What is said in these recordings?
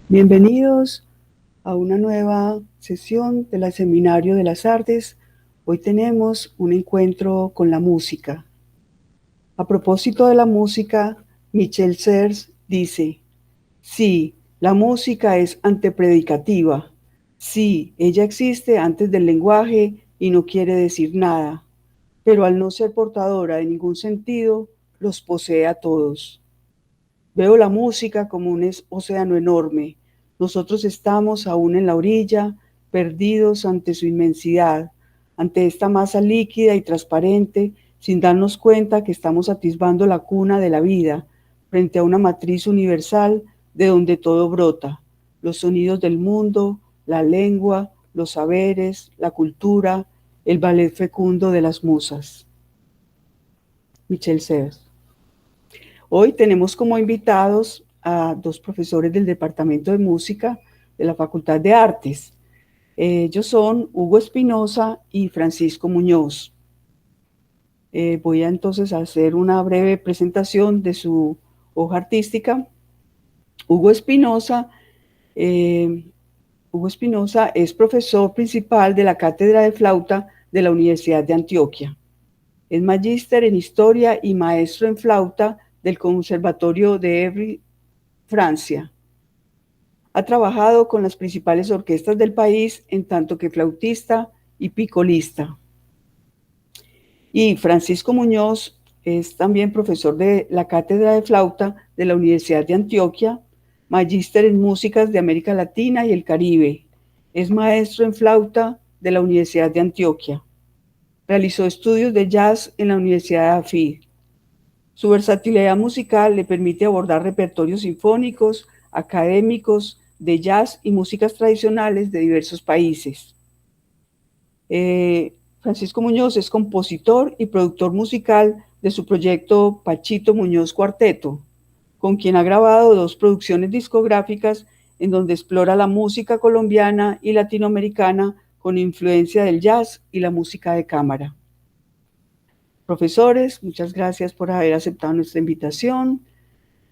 Bienvenidos a una nueva sesión del Seminario de las Artes. Hoy tenemos un encuentro con la música. A propósito de la música, Michel Serres dice: sí, la música es antepredicativa. Sí, ella existe antes del lenguaje y no quiere decir nada, pero al no ser portadora de ningún sentido, los posee a todos. Veo la música como un océano enorme. Nosotros estamos aún en la orilla, perdidos ante su inmensidad, ante esta masa líquida y transparente, sin darnos cuenta que estamos atisbando la cuna de la vida, frente a una matriz universal de donde todo brota, los sonidos del mundo, la lengua, los saberes, la cultura, el ballet fecundo de las musas. Michel Serres. Hoy tenemos como invitados a dos profesores del Departamento de Música de la Facultad de Artes. Ellos son Hugo Espinosa y Francisco Muñoz. Voy a entonces hacer una breve presentación de su hoja artística. Hugo Espinosa, Hugo Espinosa es profesor principal de la Cátedra de Flauta de la Universidad de Antioquia. Es magíster en Historia y maestro en flauta del Conservatorio de Évry, Francia. Ha trabajado con las principales orquestas del país en tanto que flautista y picolista. Y Francisco Muñoz es también profesor de la Cátedra de Flauta de la Universidad de Antioquia, magíster en músicas de América Latina y el Caribe. Es maestro en flauta de la Universidad de Antioquia. Realizó estudios de jazz en la Universidad de Afid. Su versatilidad musical le permite abordar repertorios sinfónicos, académicos, de jazz y músicas tradicionales de diversos países. Francisco Muñoz es compositor y productor musical de su proyecto Pachito Muñoz Cuarteto, con quien ha grabado 2 producciones discográficas en donde explora la música colombiana y latinoamericana con influencia del jazz y la música de cámara. Profesores, muchas gracias por haber aceptado nuestra invitación.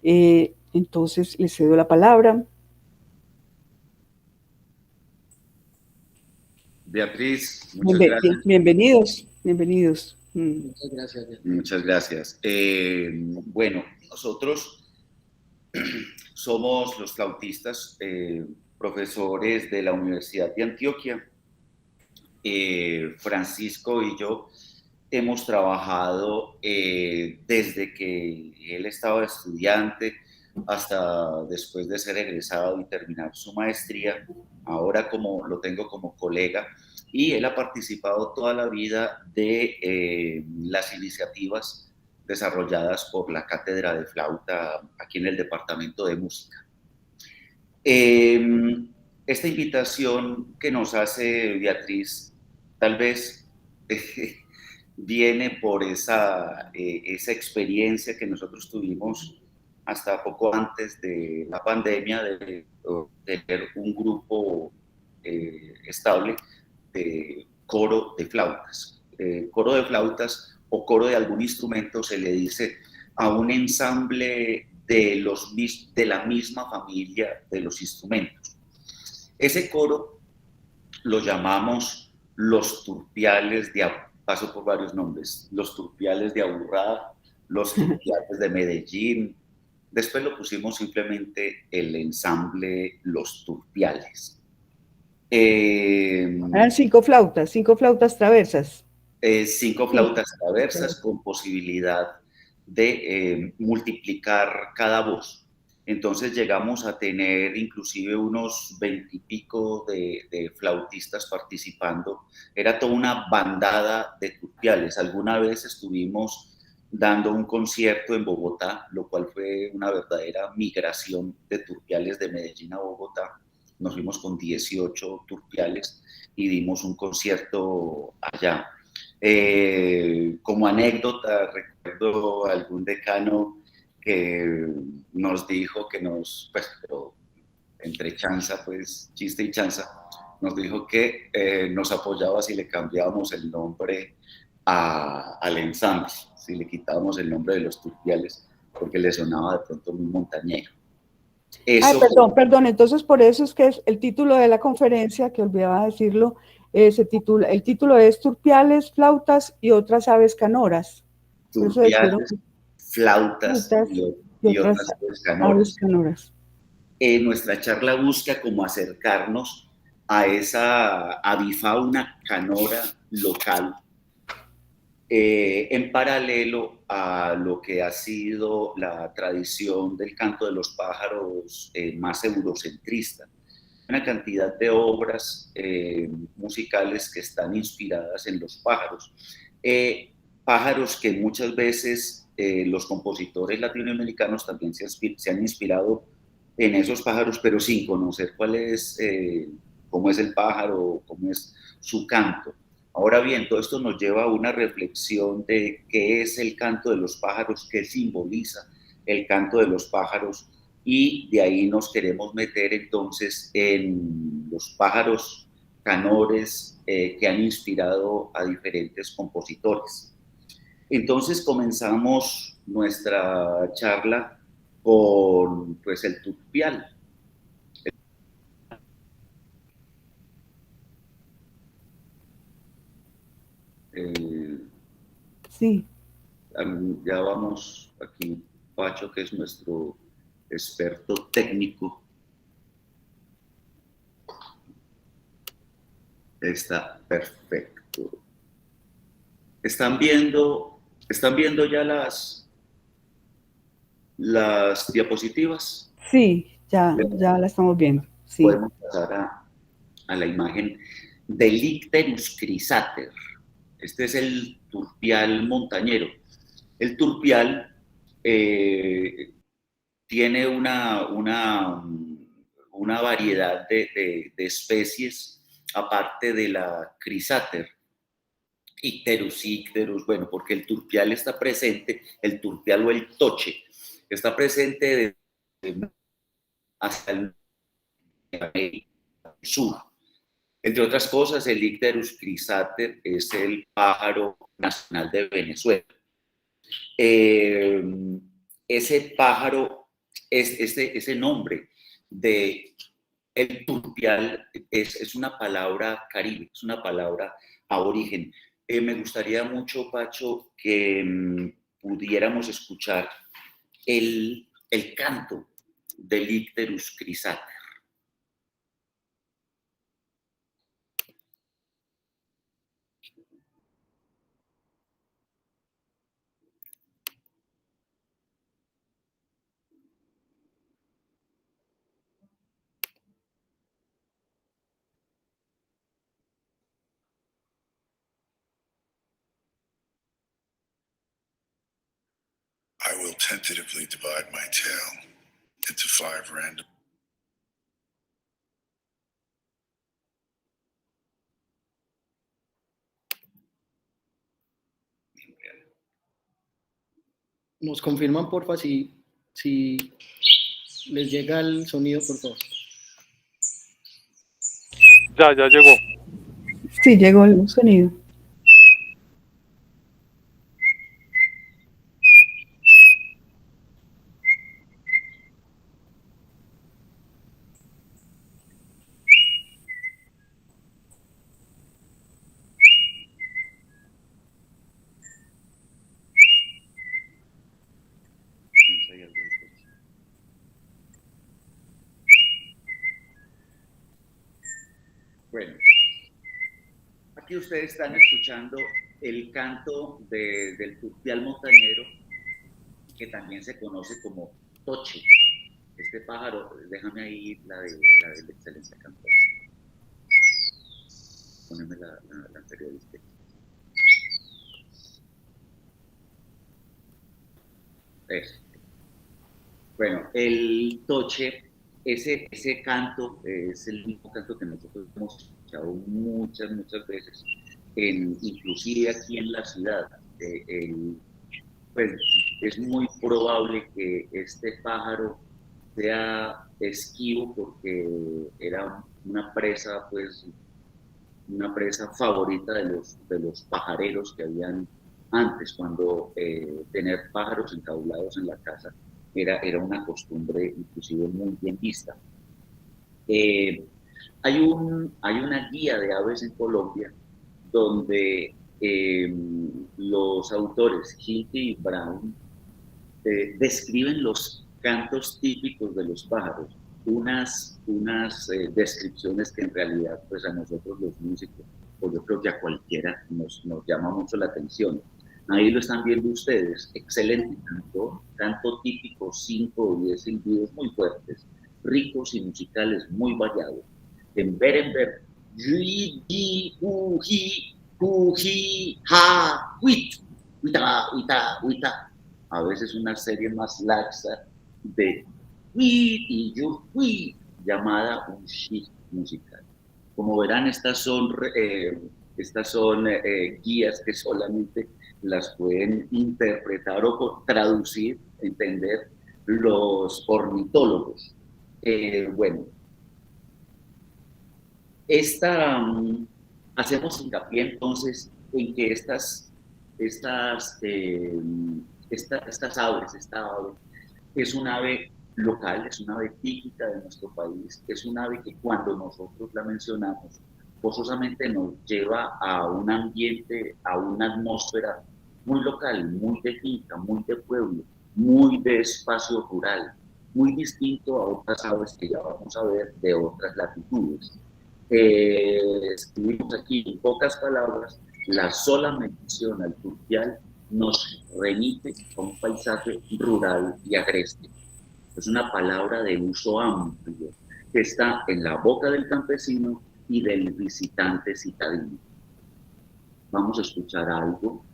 Entonces les cedo la palabra. Beatriz, muchas gracias. Bienvenidos, bienvenidos. Muchas gracias. Muchas gracias. Bueno, nosotros somos los flautistas, profesores de la Universidad de Antioquia. Francisco y yo hemos trabajado desde que él estaba estudiante hasta después de ser egresado y terminar su maestría. Ahora lo tengo como colega, y él ha participado toda la vida de las iniciativas desarrolladas por la Cátedra de Flauta aquí en el Departamento de Música. Esta invitación que nos hace Beatriz tal vez viene por esa experiencia que nosotros tuvimos hasta poco antes de la pandemia de tener un grupo estable de coro de flautas. Coro de flautas o coro de algún instrumento se le dice a un ensamble de la misma familia de los instrumentos. Ese coro lo llamamos los turpiales de Aburrá. Paso por varios nombres: los turpiales de Aburrá, los turpiales de Medellín. Después lo pusimos simplemente el ensamble Los Turpiales. Eran 5 flautas traversas. 5 flautas traversas con posibilidad de multiplicar cada voz. Entonces llegamos a tener inclusive unos 20 y pico de flautistas participando. Era toda una bandada de turpiales. Alguna vez estuvimos dando un concierto en Bogotá, lo cual fue una verdadera migración de turpiales de Medellín a Bogotá. Nos fuimos con 18 turpiales y dimos un concierto allá. Como anécdota, recuerdo algún decano que nos dijo que pero entre chanza, pues chiste y chanza, nos dijo que nos apoyaba si le cambiábamos el nombre al ensamble, si le quitábamos el nombre de los turpiales, porque le sonaba de pronto muy montañero. Ay, Eso fue, perdón, entonces por eso es que es el título de la conferencia, que olvidaba decirlo, el título es Turpiales, flautas y otras aves canoras. Por eso decidieron turpiales, flautas flautas y y otras otras aves aves canoras. canoras. Nuestra charla busca como acercarnos a esa avifauna canora local, en paralelo a lo que ha sido la tradición del canto de los pájaros más eurocentrista. Una cantidad de obras musicales que están inspiradas en los pájaros. Pájaros que muchas veces los compositores latinoamericanos también se han inspirado en esos pájaros, pero sin conocer cómo es el pájaro, cómo es su canto. Ahora bien, todo esto nos lleva a una reflexión de qué es el canto de los pájaros, qué simboliza el canto de los pájaros, y de ahí nos queremos meter entonces en los pájaros canores que han inspirado a diferentes compositores. Entonces comenzamos nuestra charla con pues el turpial. Eh, Sí, ya vamos aquí, Pacho, que es nuestro experto técnico, está perfecto. ¿Están viendo ya las diapositivas? sí, ya la estamos viendo. Sí, Podemos pasar a la imagen del Icterus crisater. Este es el turpial montañero. El turpial tiene una variedad de especies, aparte de la crisater. Icterus, bueno, porque el turpial está presente, el turpial o el toche, está presente hasta el sur. Entre otras cosas, el Icterus crisater es el pájaro nacional de Venezuela. Eh, ese pájaro, ese nombre de el turpial es una palabra caribe, es una palabra aborigen. Me gustaría mucho, Pacho, que pudiéramos escuchar el canto del Icterus crisater. I will tentatively divide my tale into 5 random. Nos confirman, porfa, si les llega el sonido, por favor. Ya llegó. sí, llegó el sonido. Bueno, aquí ustedes están escuchando el canto del turpial montañero, que también se conoce como toche. Este pájaro, déjame ahí la de la excelencia cantora. Poneme la anterior. Eso. Bueno, el toche, ese canto es el mismo canto que nosotros hemos escuchado muchas veces, inclusive aquí en la ciudad. Pues es muy probable que este pájaro sea esquivo porque era una presa favorita de los pajareros que habían antes, cuando tener pájaros enjaulados en la casa era una costumbre inclusive muy bien vista. Hay una guía de aves en Colombia donde los autores Hilty y Brown describen los cantos típicos de los pájaros, unas descripciones que en realidad pues a nosotros los músicos, o yo creo que a cualquiera nos llama mucho la atención. Ahí lo están viendo ustedes, excelente canto típico, 5 o 10 silbidos muy fuertes, ricos y musicales muy variados. En Berenber, yi, yi, hu, hi, ha, huit, huita, huita, huita. A veces una serie más laxa de huit y yo huit, llamada un shift musical. Como verán, estas son guías que solamente las pueden interpretar o traducir, entender los ornitólogos. Bueno, hacemos hincapié entonces en que esta ave es un ave local, es un ave típica de nuestro país, es un ave que cuando nosotros la mencionamos, forzosamente nos lleva a un ambiente, a una atmósfera muy local, muy de finca, muy de pueblo, muy de espacio rural, muy distinto a otras aves que ya vamos a ver de otras latitudes. Escribimos aquí en pocas palabras, la sola mención al turpial nos remite a un paisaje rural y agreste. Es una palabra de uso amplio que está en la boca del campesino y del visitante citadino. Vamos a escuchar algo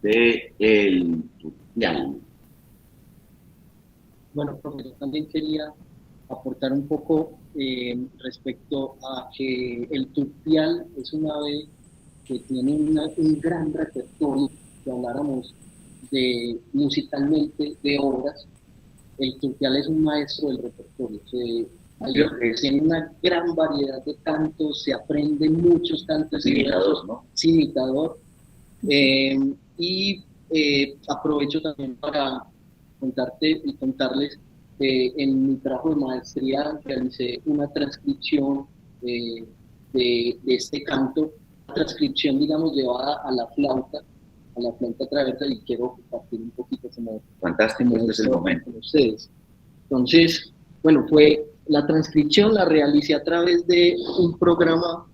de el turpial. Bueno, profesor, también quería aportar un poco respecto a que el turpial es una ave que tiene un gran repertorio. Si habláramos musicalmente de obras, el turpial es un maestro del repertorio. Tiene una gran variedad de cantos, se aprende muchos cantos. Imitador, ¿no? Sí, imitador. Aprovecho también para contarte y contarles que en mi trabajo de maestría realicé una transcripción de este canto, una transcripción, digamos, llevada a la flauta traversa, y quiero compartir un poquito como... Fantástico, este es el momento. Con ustedes. Entonces, bueno, la transcripción la realicé a través de un programa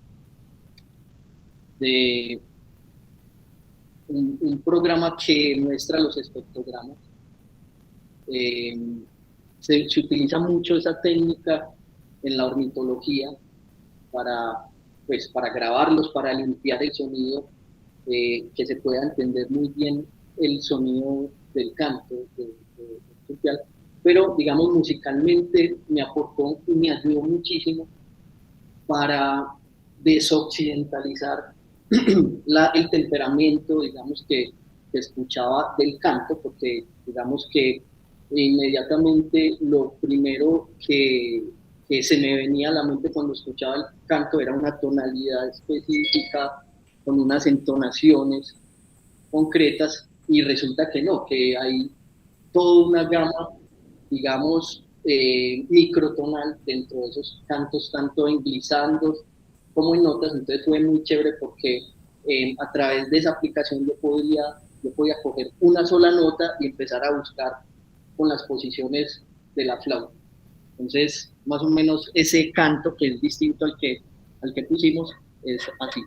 un programa que muestra los espectrogramas. Se utiliza mucho esa técnica en la ornitología para grabarlos, para limpiar el sonido, que se pueda entender muy bien el sonido del canto del turpial. Pero, digamos, musicalmente me aportó y me ayudó muchísimo para desoccidentalizar el temperamento, digamos, que escuchaba del canto, porque digamos que inmediatamente lo primero que se me venía a la mente cuando escuchaba el canto era una tonalidad específica, con unas entonaciones concretas, y resulta que no, que hay toda una gama, digamos, microtonal dentro de esos cantos, tanto en glisandos como en notas. Entonces fue muy chévere porque a través de esa aplicación yo podía coger una sola nota y empezar a buscar con las posiciones de la flauta. Entonces, más o menos ese canto, que es distinto al que pusimos, es así.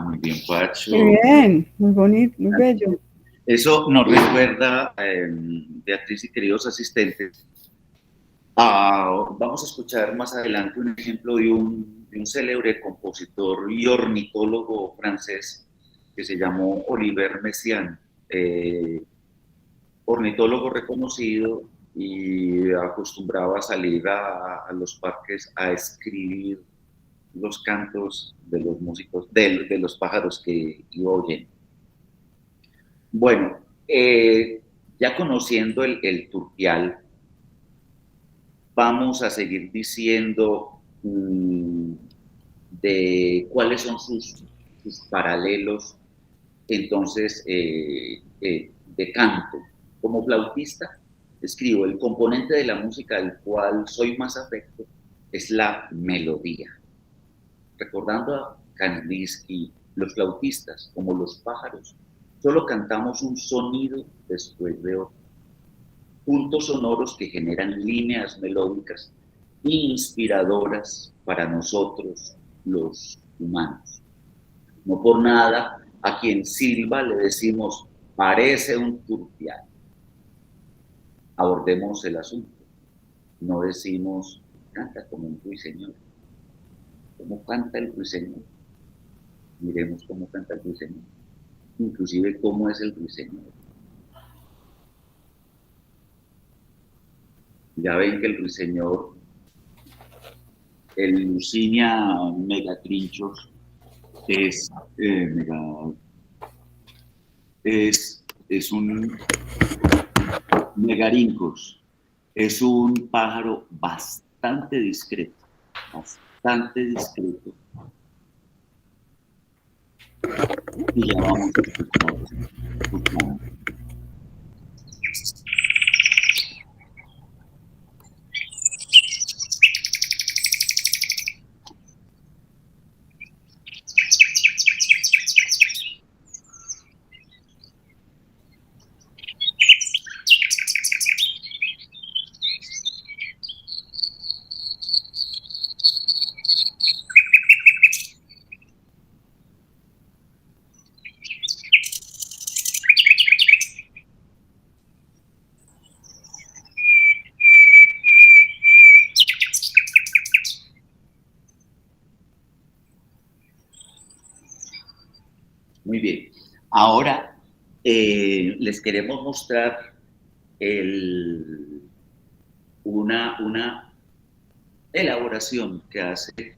Muy bien, Pacho. Muy bien, muy bonito, muy bello. Eso nos recuerda, Beatriz y queridos asistentes, vamos a escuchar más adelante un ejemplo de un célebre compositor y ornitólogo francés que se llamó Olivier Messiaen. ornitólogo reconocido y acostumbraba a salir a los parques a escribir los cantos de los músicos, de los pájaros que iba oyendo. Bueno, ya conociendo el turpial, vamos a seguir diciendo de cuáles son sus paralelos, entonces, de canto. Como flautista, escribo: el componente de la música del cual soy más afecto es la melodía. Recordando a Kandinsky, los flautistas, como los pájaros, solo cantamos un sonido después de otro. Puntos sonoros que generan líneas melódicas inspiradoras para nosotros, los humanos. No por nada, a quien silba le decimos: parece un turpial. Abordemos el asunto. No decimos: canta como un ruiseñor. ¿Cómo canta el ruiseñor? Miremos cómo canta el ruiseñor. Inclusive cómo es el ruiseñor. Ya ven que el ruiseñor, el Lucinia megatrinchos, es un megarincos, es un pájaro bastante discreto, y ya vamos a escuchar. Muy bien. Ahora les queremos mostrar una elaboración que hace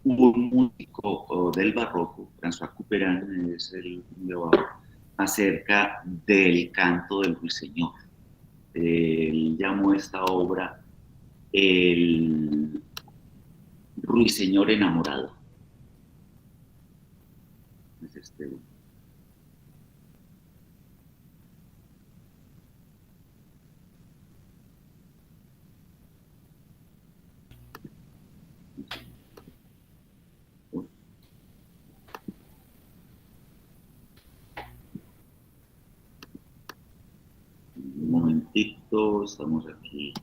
un músico del barroco, François Couperin es el de abajo, acerca del canto del ruiseñor. Él llamó esta obra El ruiseñor enamorado. Es este. Un momentito, estamos aquí.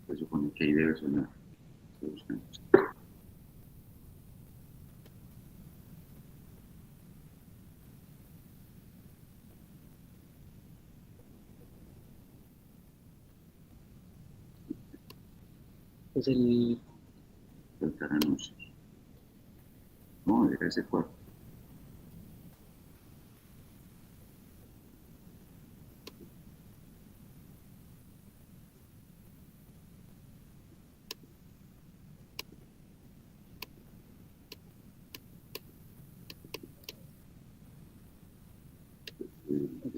Se supone que ahí debe sonar. Pues el anuncios. No, era ese cuarto.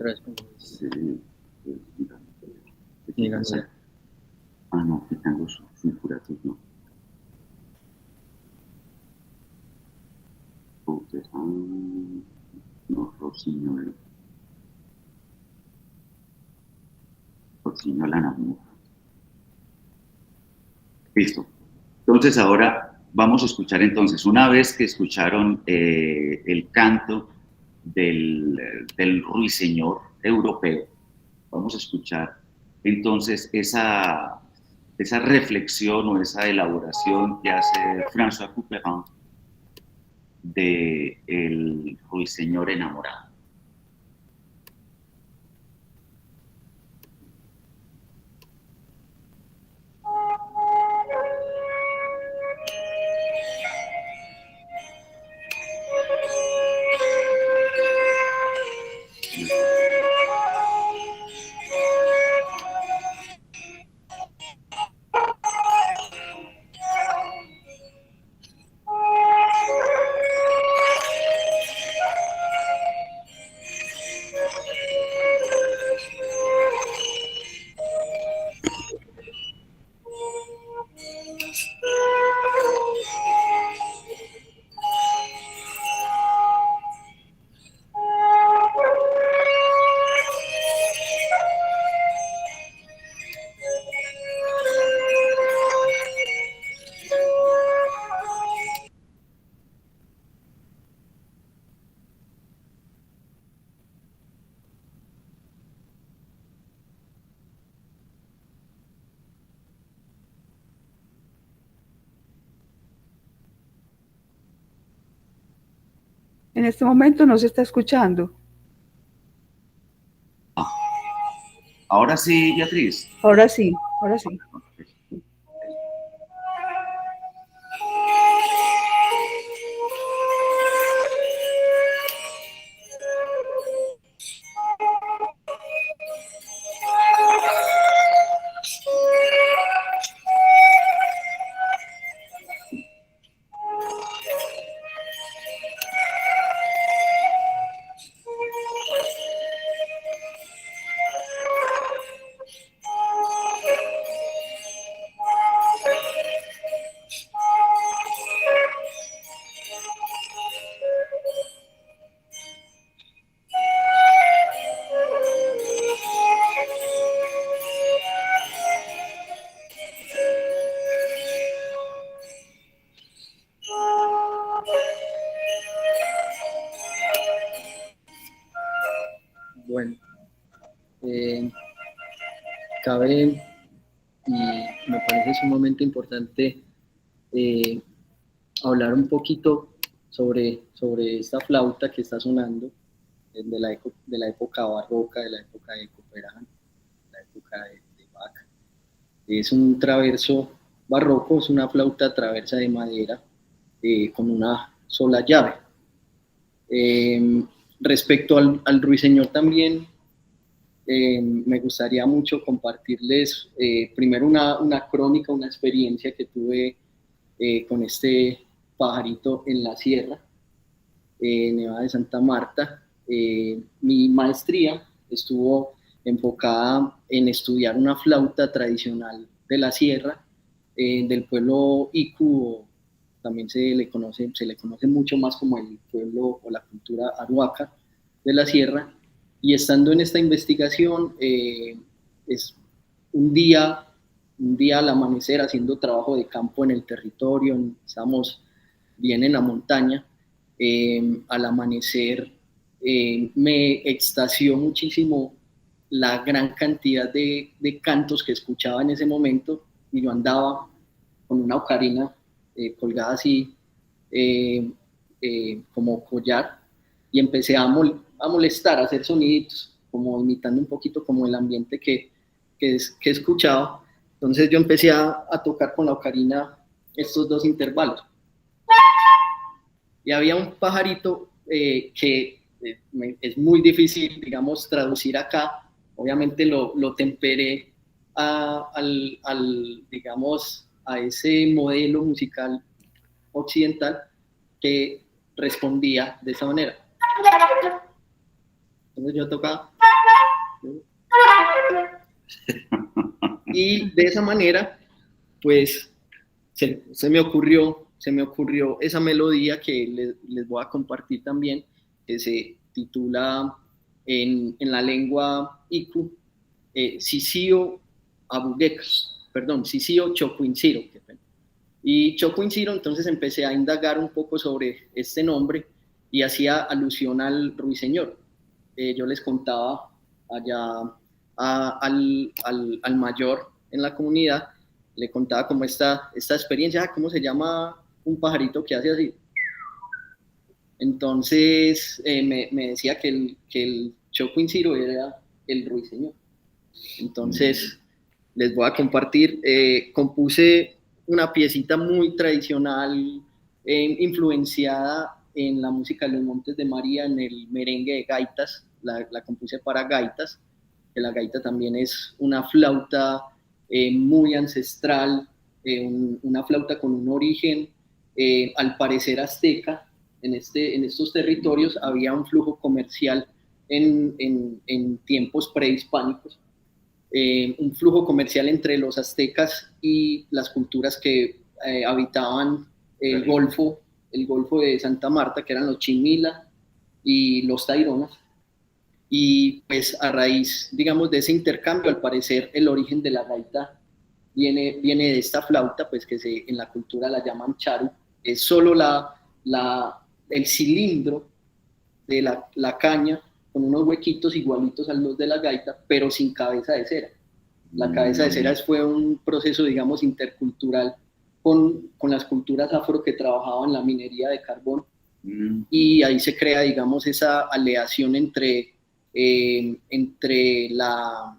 otra vez. Sí, Díganse. Ah, no, que tengo sulfuratos, no. No, Rossignol. Rossignol Anamu. Listo. Entonces ahora vamos a escuchar entonces, una vez que escucharon el canto del ruiseñor europeo, Vamos a escuchar entonces esa reflexión o esa elaboración que hace François Couperin de El Ruiseñor enamorado. En este momento no se está escuchando. Ahora sí, Beatriz. Ahora sí, ahora sí. Bueno, cabe y me parece sumamente importante hablar un poquito sobre esta flauta que está sonando de la época barroca, de la época de Couperin, de la época de Bach. Es un traverso barroco, es una flauta traversa de madera con una sola llave. Respecto al ruiseñor también, me gustaría mucho compartirles primero una crónica, una experiencia que tuve con este pajarito en la sierra, Nevada de Santa Marta. Mi maestría estuvo enfocada en estudiar una flauta tradicional de la sierra, del pueblo Iku, también se le conoce mucho más como el pueblo o la cultura Arhuaca de la sierra. Y estando en esta investigación, es un día al amanecer haciendo trabajo de campo en el territorio, estábamos bien en la montaña, al amanecer me extasió muchísimo la gran cantidad de cantos que escuchaba en ese momento, y yo andaba con una ocarina colgada así como collar, y empecé a molestar, a hacer soniditos, como imitando un poquito como el ambiente que escuchaba. Entonces yo empecé a tocar con la ocarina estos dos intervalos. Y había un pajarito que es muy difícil, digamos, traducir acá. Obviamente lo temperé digamos, a ese modelo musical occidental que respondía de esa manera. Entonces yo tocaba. Y de esa manera, pues, se me ocurrió esa melodía que les voy a compartir también, que se titula en la lengua Iku, Sisio Abugeka, perdón, Sisio Chocuinciro. Y Chocuinciro, entonces empecé a indagar un poco sobre este nombre y hacía alusión al ruiseñor. Yo les contaba allá al mayor en la comunidad, le contaba como esta experiencia, ¿cómo se llama un pajarito que hace así? Entonces me decía que el Chocuinciro era el ruiseñor. Entonces les voy a compartir, compuse una piecita muy tradicional, influenciada en la música de los Montes de María, en el merengue de gaitas, la compuse para gaitas, que la gaita también es una flauta muy ancestral, una flauta con un origen, al parecer azteca. En estos territorios había un flujo comercial en tiempos prehispánicos, un flujo comercial entre los aztecas y las culturas que habitaban el Golfo de Santa Marta, que eran los Chimila y los Taironas. Y pues a raíz, digamos, de ese intercambio, al parecer el origen de la gaita viene de esta flauta, pues que en la cultura la llaman charu. Es solo el cilindro de la caña con unos huequitos igualitos a los de la gaita, pero sin cabeza de cera. La cabeza de cera fue un proceso, digamos, intercultural con las culturas afro que trabajaban la minería de carbón, y ahí se crea, digamos, esa aleación entre la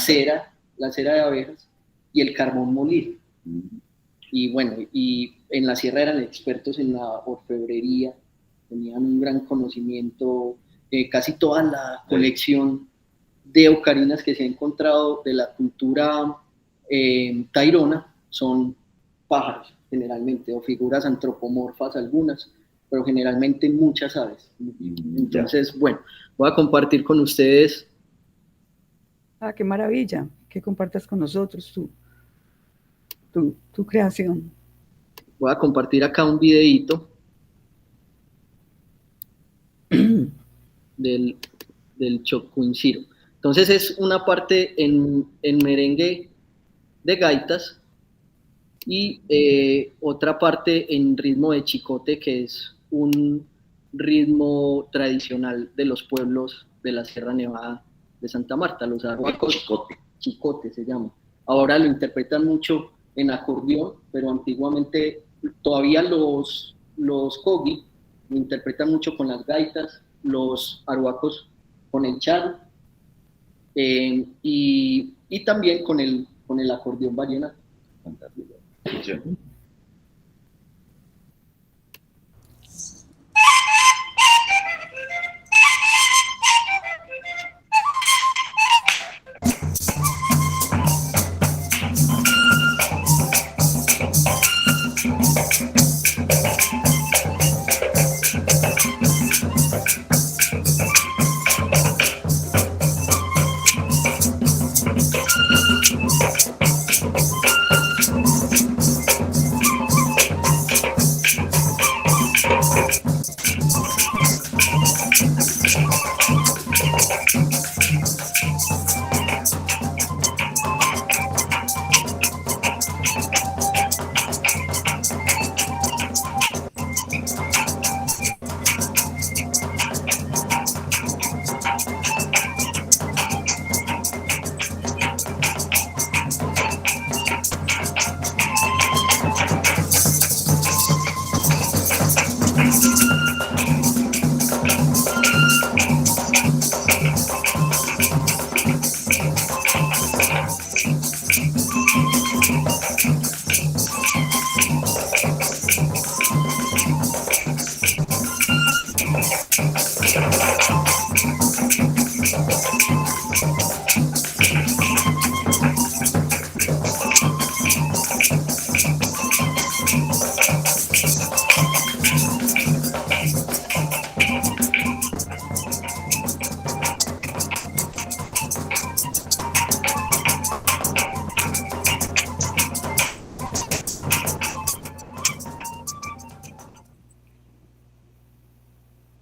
cera de abejas y el carbón molido. Y bueno, y en la sierra eran expertos en la orfebrería, tenían un gran conocimiento, casi toda la colección de ocarinas que se ha encontrado de la cultura tairona son pájaros, generalmente, o figuras antropomorfas algunas, pero generalmente muchas aves. Entonces, bueno, voy a compartir con ustedes. Qué maravilla que compartas con nosotros tu creación. Voy a compartir acá un videíto del Chocuinciro. Entonces es una parte en merengue de gaitas y otra parte en ritmo de chicote, que es un ritmo tradicional de los pueblos de la Sierra Nevada de Santa Marta, los arhuacos. Chicote se llama. Ahora lo interpretan mucho en acordeón, pero antiguamente todavía los cogi lo interpretan mucho con las gaitas, los arhuacos con el charu, y también con el acordeón vallenato. Sí.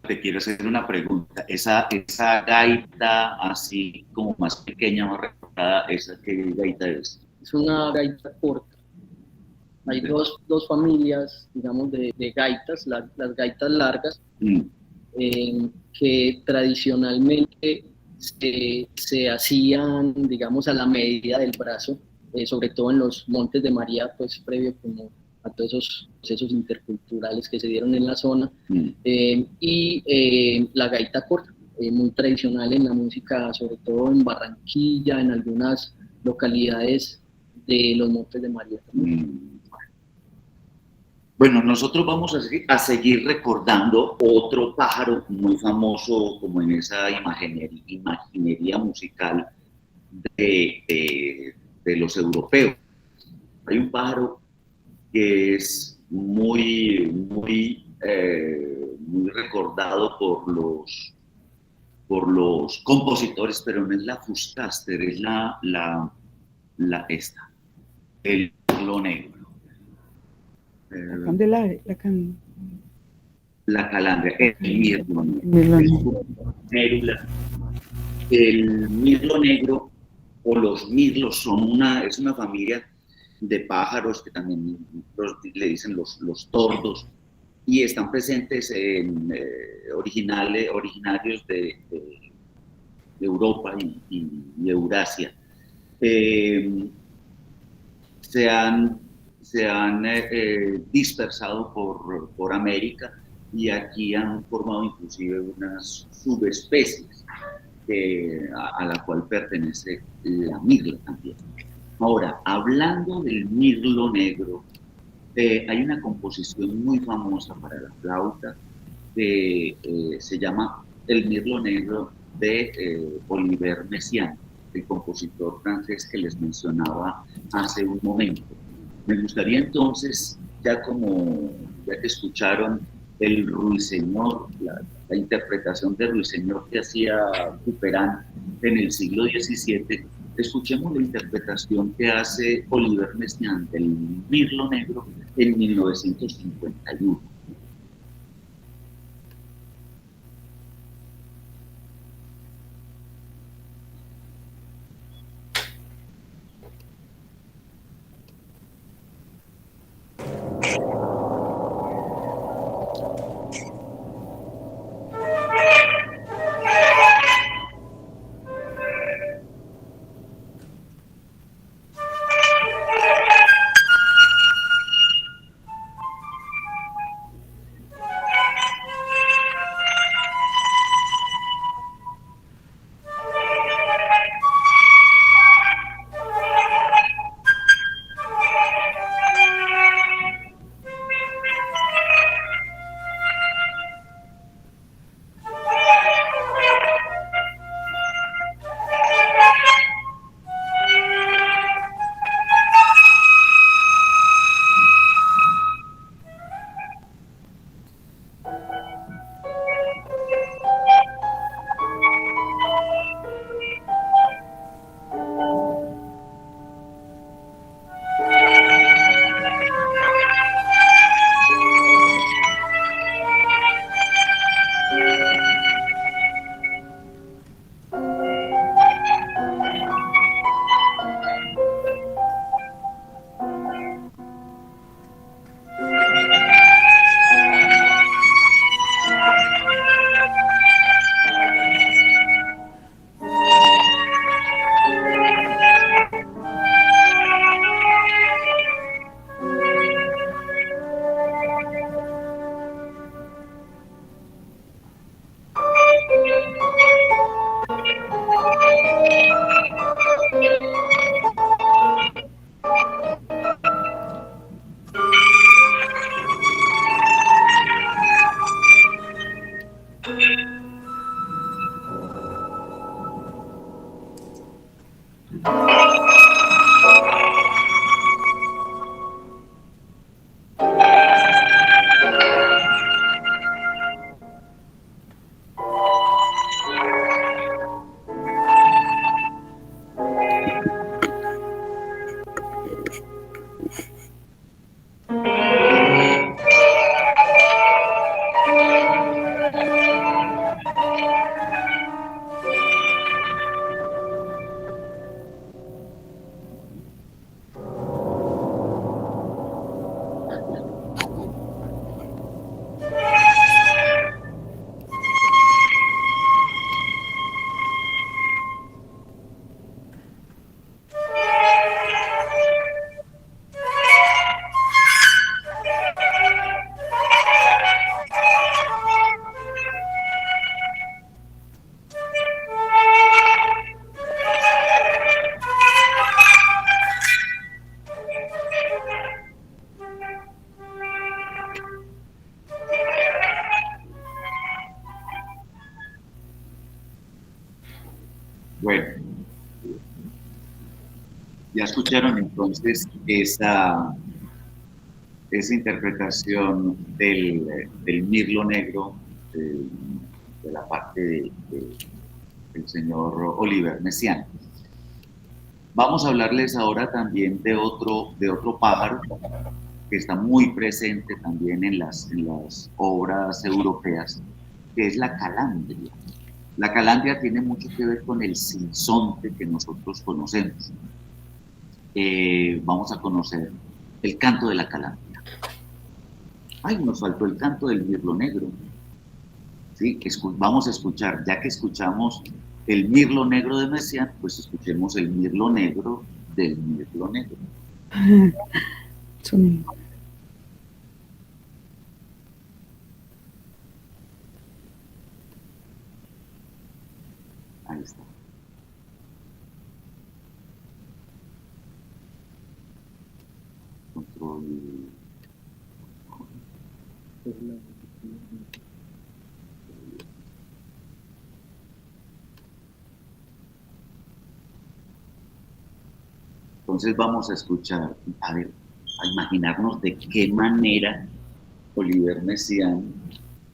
Te quiero hacer una pregunta. Esa gaita así como más pequeña, más recortada, ¿esa qué gaita es? Es una gaita corta. Hay dos familias, digamos, de gaitas, las gaitas largas, que tradicionalmente se hacían, digamos, a la medida del brazo, sobre todo en los Montes de María, pues previo como a todos esos procesos interculturales que se dieron en la zona, y la gaita corta, muy tradicional en la música, sobre todo en Barranquilla, en algunas localidades de los Montes de María también. Bueno, nosotros vamos a seguir recordando otro pájaro muy famoso como en esa imaginería musical de los europeos. Hay un pájaro que es muy recordado por los compositores, pero no es la Fustaster, es el mirlo negro. La candelaria, La calandria, el mirlo negro. El mirlo negro o los mirlos es una familia de pájaros que también le dicen los tordos, y están presentes originarios de Europa y Eurasia. Se han dispersado por América, y aquí han formado inclusive unas subespecies a la cual pertenece la mirla también. Ahora, hablando del mirlo negro, hay una composición muy famosa para la flauta que se llama El mirlo negro de Olivier Messiaen, el compositor francés que les mencionaba hace un momento. Me gustaría entonces, ya que escucharon el Ruiseñor, la interpretación de Ruiseñor que hacía Couperin en el siglo XVII, escuchemos la interpretación que hace Olivier Messiaen del mirlo negro en 1951. Bueno, ya escucharon entonces esa interpretación del mirlo negro de la parte del señor Oliver Messiaen. Vamos a hablarles ahora también de otro pájaro que está muy presente también en las obras europeas, que es la calandria. La calandria tiene mucho que ver con el sinsonte que nosotros conocemos. Vamos a conocer el canto de la calandria. Ay, nos faltó el canto del mirlo negro. ¿Sí? Vamos a escuchar, ya que escuchamos el mirlo negro de Messiaen, pues escuchemos el mirlo negro del mirlo negro. Son- Ahí está. Control. Entonces vamos a escuchar, a ver, a imaginarnos de qué manera Oliver Messiaen,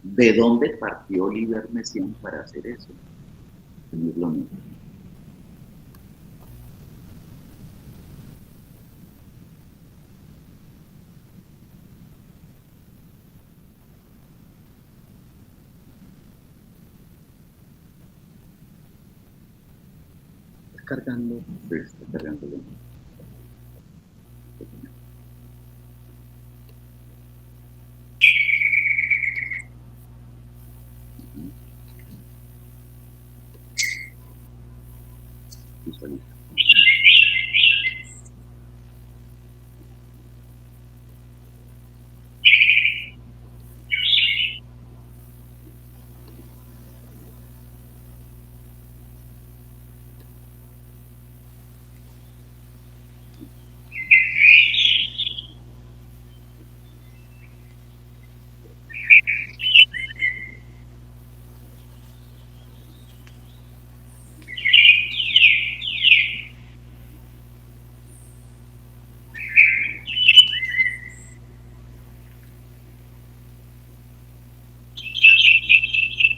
de dónde partió Oliver Messiaen para hacer eso. Mirlo negro. Cargando. Sí, está cargando lento. Visualiza.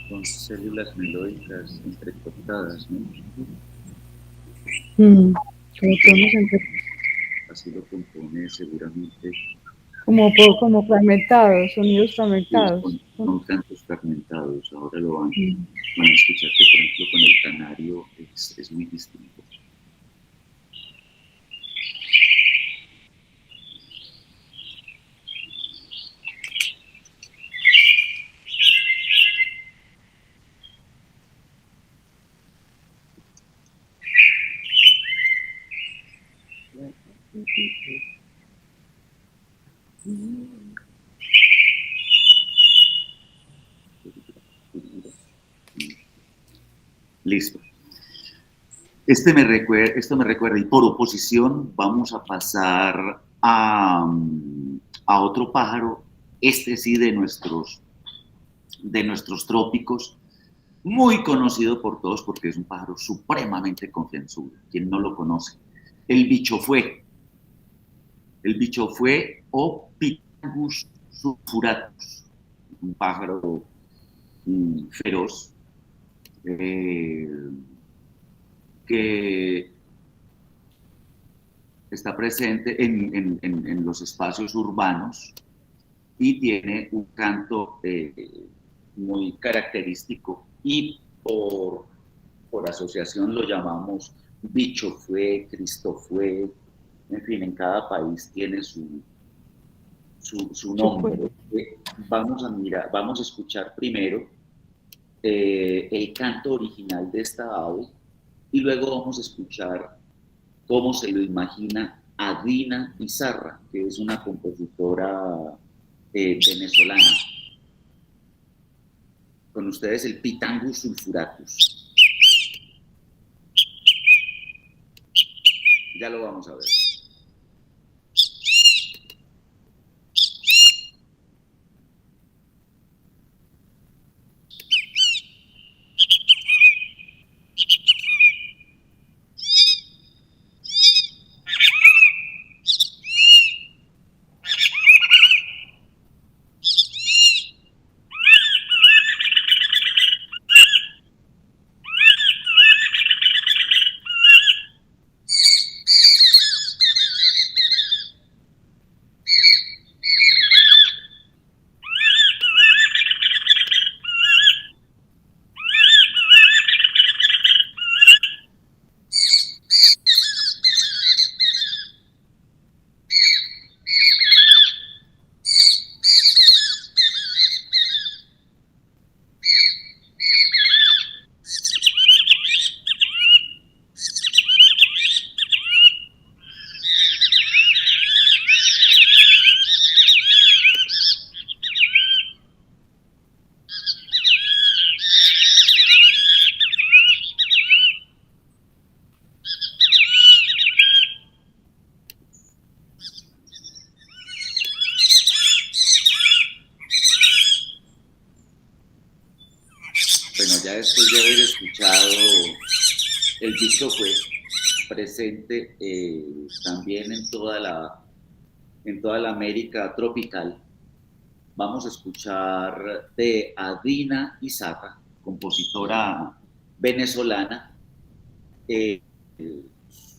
Son células melódicas entrecortadas, ¿no? Como tonos Así lo compone seguramente. como fragmentados, sonidos Sí, fragmentados. son cantos fragmentados. Ahora lo van a escuchar que, por ejemplo, con el canario es muy distinto. Listo. Esto me recuerda, y por oposición vamos a pasar a otro pájaro, este sí de nuestros trópicos, muy conocido por todos porque es un pájaro supremamente confianzudo. ¿Quién no lo conoce? El bichofué. El bichofué o Pitangus sulfuratus, un pájaro feroz que está presente en los espacios urbanos y tiene un canto muy característico y por asociación lo llamamos bicho fue, Cristo fue, en fin, en cada país tiene su nombre. Vamos a escuchar primero el canto original de esta ave y luego vamos a escuchar cómo se lo imagina Adina Izarra, que es una compositora venezolana. Con ustedes el Pitangus sulfuratus. Ya lo vamos a ver. Bueno, ya después de haber escuchado el bicho fue presente también en toda la América tropical, vamos a escuchar de Adina Izaza, compositora venezolana,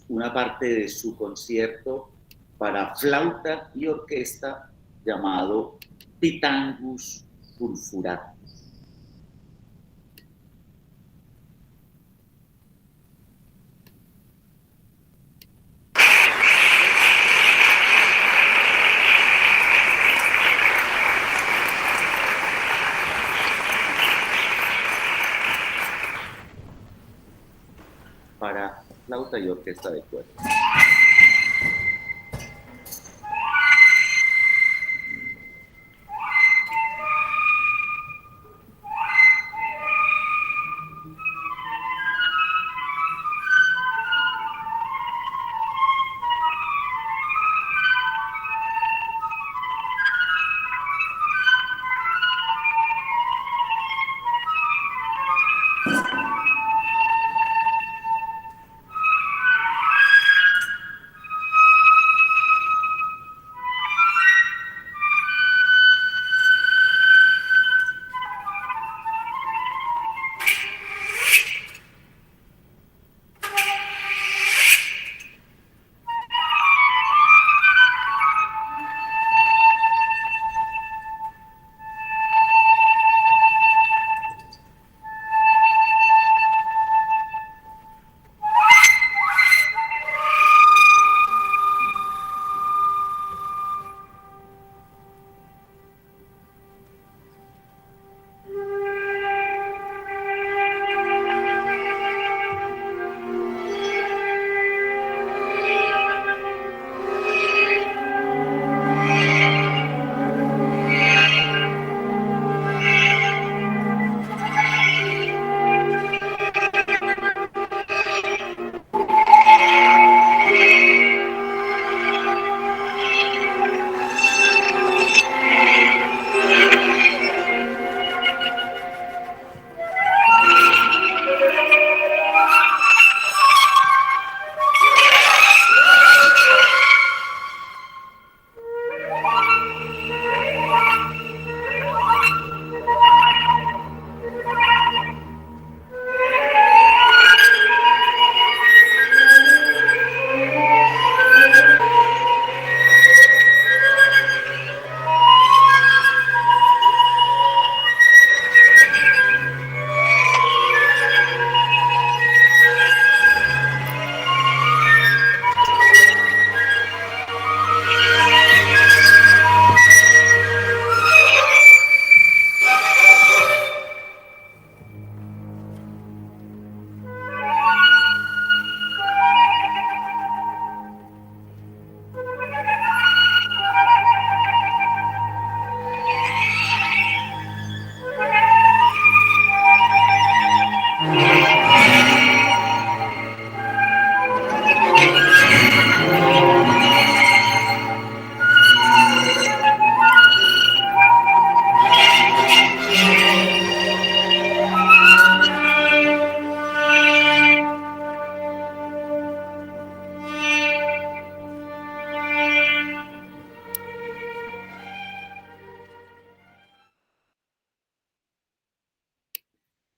una parte de su concierto para flauta y orquesta llamado Pitangus Sulfuratus. Para flauta y orquesta de cuerda.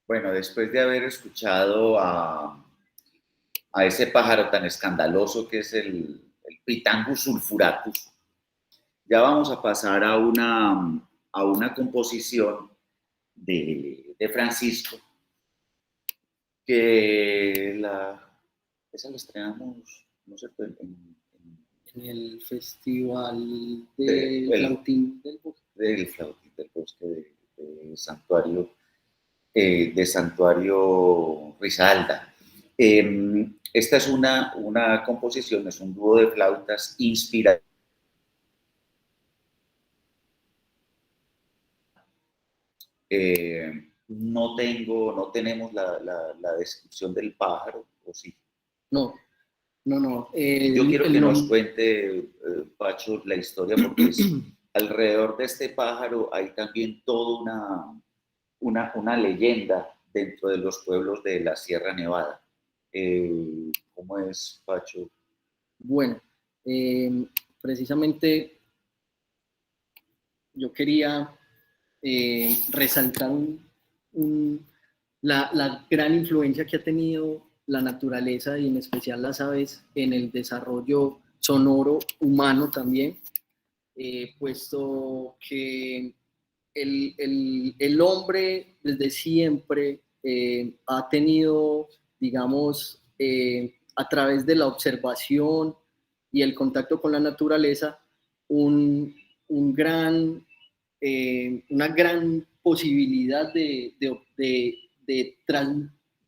Bueno, después de haber escuchado a ese pájaro tan escandaloso que es el Pitangus sulfuratus, ya vamos a pasar a una composición de Francisco, que esa la estrenamos, no sé, en el Festival del Flautín del Bosque. Del Flautín del Bosque de Santuario, Risaralda. Esta es una composición, es un dúo de flautas inspirado. No tenemos la descripción del pájaro, ¿o sí? No. Yo quiero que nos cuente, Pacho, la historia, porque alrededor de este pájaro hay también toda una leyenda dentro de los pueblos de la Sierra Nevada. ¿Cómo es, Pacho? Bueno, precisamente yo quería resaltar la gran influencia que ha tenido la naturaleza y en especial las aves en el desarrollo sonoro humano también, puesto que el hombre desde siempre ha tenido, digamos, a través de la observación y el contacto con la naturaleza, una gran posibilidad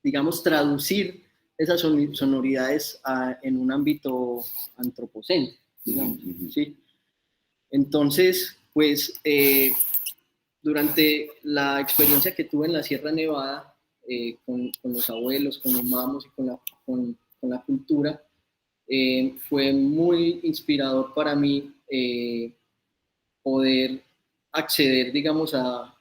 digamos, traducir esas sonoridades en un ámbito antropocéntrico, digamos, ¿sí? Entonces, pues, durante la experiencia que tuve en la Sierra Nevada, con los abuelos, con los mamos y con la cultura, fue muy inspirador para mí poder acceder, digamos, a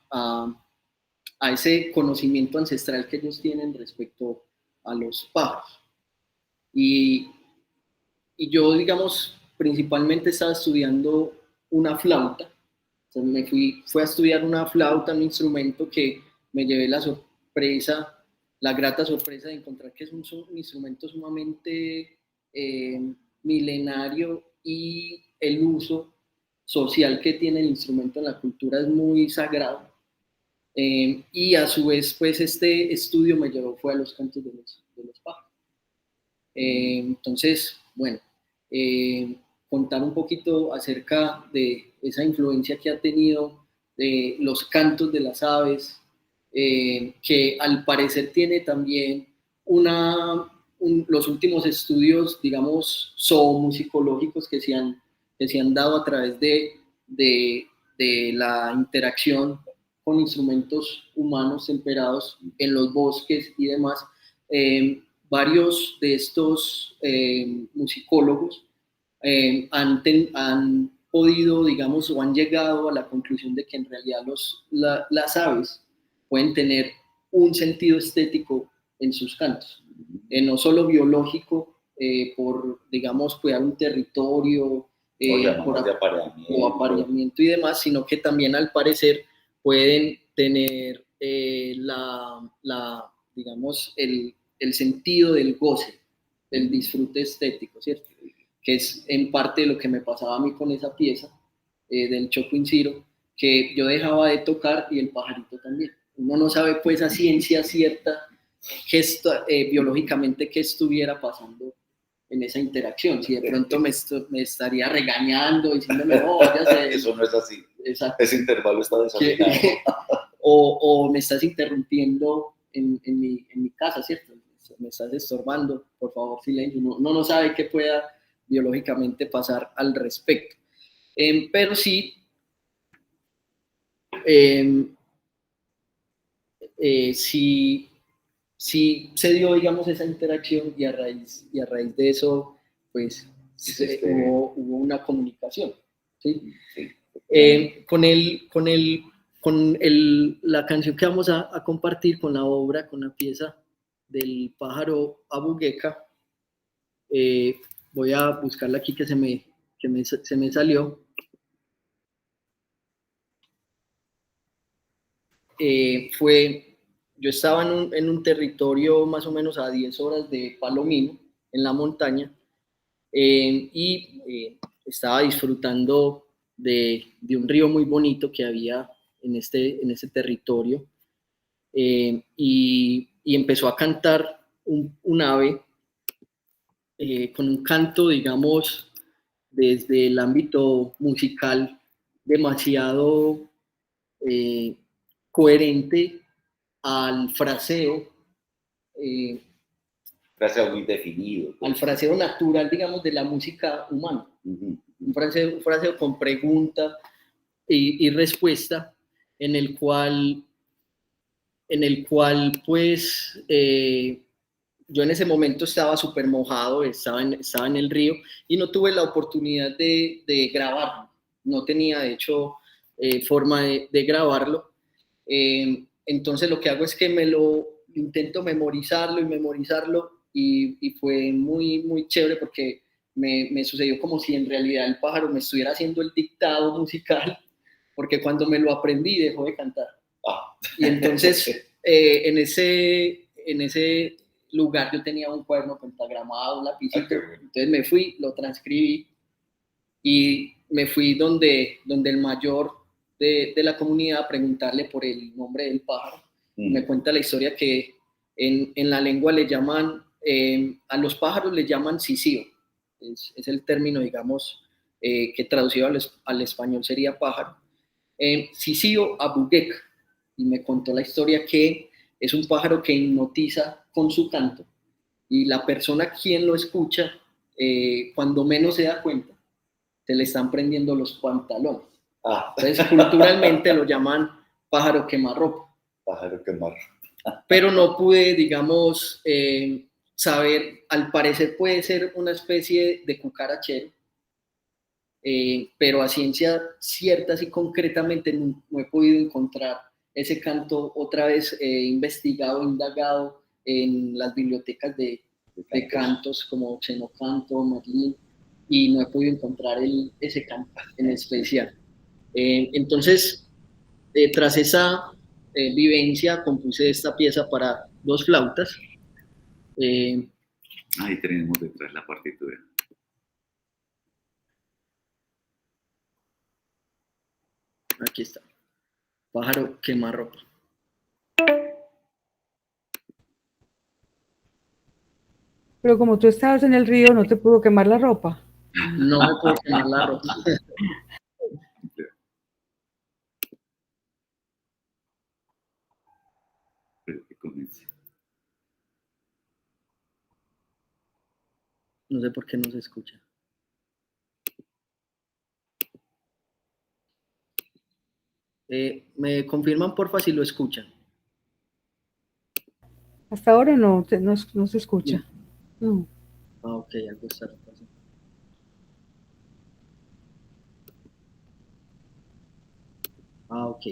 ese conocimiento ancestral que ellos tienen respecto a los pájaros. Y yo, digamos, principalmente estaba estudiando una flauta. Entonces fui a estudiar una flauta, un instrumento que me llevé la grata sorpresa de encontrar que es un instrumento sumamente milenario, y el uso social que tiene el instrumento en la cultura es muy sagrado. Y a su vez, pues este estudio me llevó fue a los cantos de los pájaros. Entonces, bueno, contar un poquito acerca de esa influencia que ha tenido de los cantos de las aves, que al parecer tiene también los últimos estudios, digamos, zoomusicológicos que se han dado a través de la interacción con instrumentos humanos temperados en los bosques y demás. Varios de estos musicólogos han podido, digamos, o han llegado a la conclusión de que en realidad las aves pueden tener un sentido estético en sus cantos, no solo biológico, por, digamos, cuidar un territorio, o apareamiento y demás, sino que también al parecer pueden tener digamos, el sentido del goce, del disfrute estético, ¿cierto? Que es en parte de lo que me pasaba a mí con esa pieza del Choco Inciro, que yo dejaba de tocar y el pajarito también. Uno no sabe pues a ciencia cierta biológicamente qué estuviera pasando en esa interacción. Si de pronto me estaría regañando, diciéndome, no, ya sé. Eso no es así. Exacto. Ese intervalo está desafinado. o me estás interrumpiendo en mi casa, ¿cierto? Me estás estorbando, por favor, silencio. Uno no sabe qué pueda biológicamente pasar al respecto. Pero sí, sí se dio, digamos, esa interacción, y a raíz de eso, pues, hubo una comunicación, ¿sí? Sí. Con la canción que vamos a compartir, con la obra, con la pieza del pájaro Abugueca, voy a buscarla aquí que se me salió. Yo estaba en un territorio más o menos a 10 horas de Palomino, en la montaña, y estaba disfrutando de un río muy bonito que había en este territorio, y empezó a cantar un ave con un canto, digamos, desde el ámbito musical demasiado coherente al fraseo, fraseo muy definido. Al fraseo natural, digamos, de la música humana. Un fraseo con pregunta y respuesta, en el cual pues, yo en ese momento estaba súper mojado, estaba en el río y no tuve la oportunidad de grabarlo. No tenía, de hecho, forma de grabarlo. Entonces lo que hago es que intento memorizarlo y fue muy, muy chévere porque me sucedió como si en realidad el pájaro me estuviera haciendo el dictado musical, porque cuando me lo aprendí dejó de cantar. Y entonces en ese lugar yo tenía un cuaderno pentagramado, un lapicito, entonces me fui, lo transcribí y me fui donde el mayor de la comunidad a preguntarle por el nombre del pájaro. Me cuenta la historia que en la lengua le llaman, a los pájaros le llaman sisío, es el término, digamos, que traducido al español sería pájaro. Sisío abuguec, y me contó la historia que es un pájaro que hipnotiza con su canto y la persona quien lo escucha, cuando menos se da cuenta, se le están prendiendo los pantalones. Entonces, culturalmente lo llaman pájaro quemarropa. Pájaro quemarropa. Pero no pude, digamos, saber, al parecer puede ser una especie de cucarachero, pero a ciencia cierta y concretamente no he podido encontrar ese canto. Otra vez investigado, indagado en las bibliotecas de cantos como Xenocanto, Merlín, y no he podido encontrar ese canto en especial. Entonces, tras esa vivencia, compuse esta pieza para 2 flautas. Ahí tenemos detrás la partitura. Aquí está. Pájaro quemarropa. Pero como tú estabas en el río, ¿no te pudo quemar la ropa? No me puedo quemar la ropa. No sé por qué no se escucha. ¿Me confirman, porfa, si lo escuchan? Hasta ahora no se escucha. No. Ah, ok, algo está pasando. Ah, ok.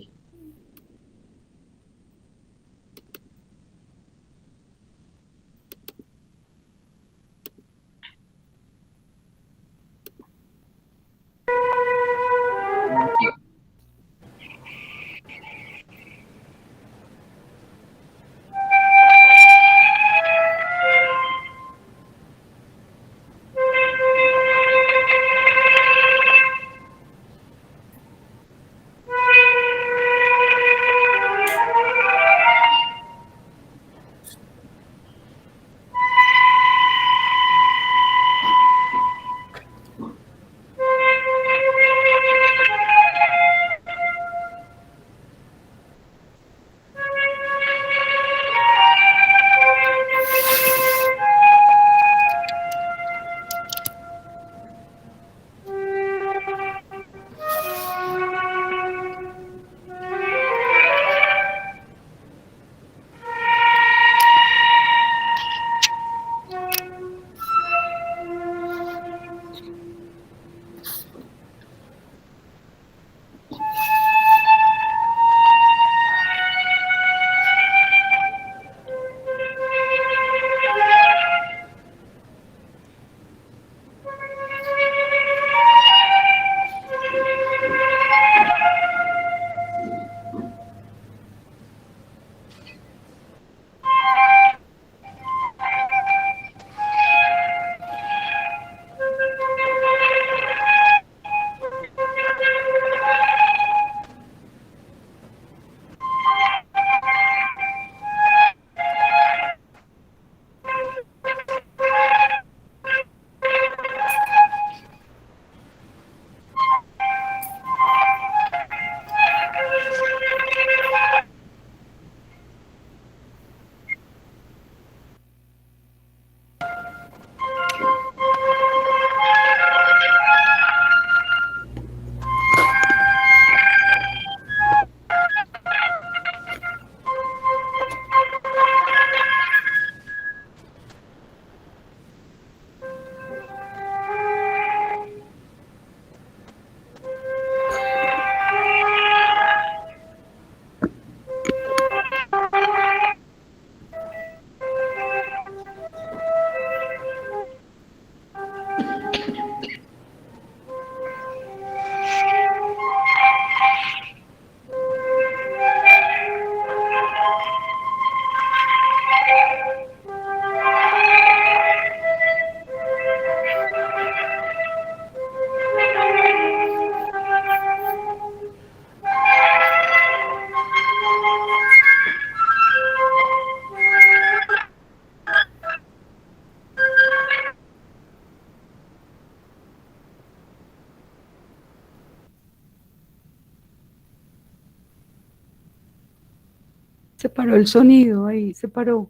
Se paró el sonido ahí, se paró.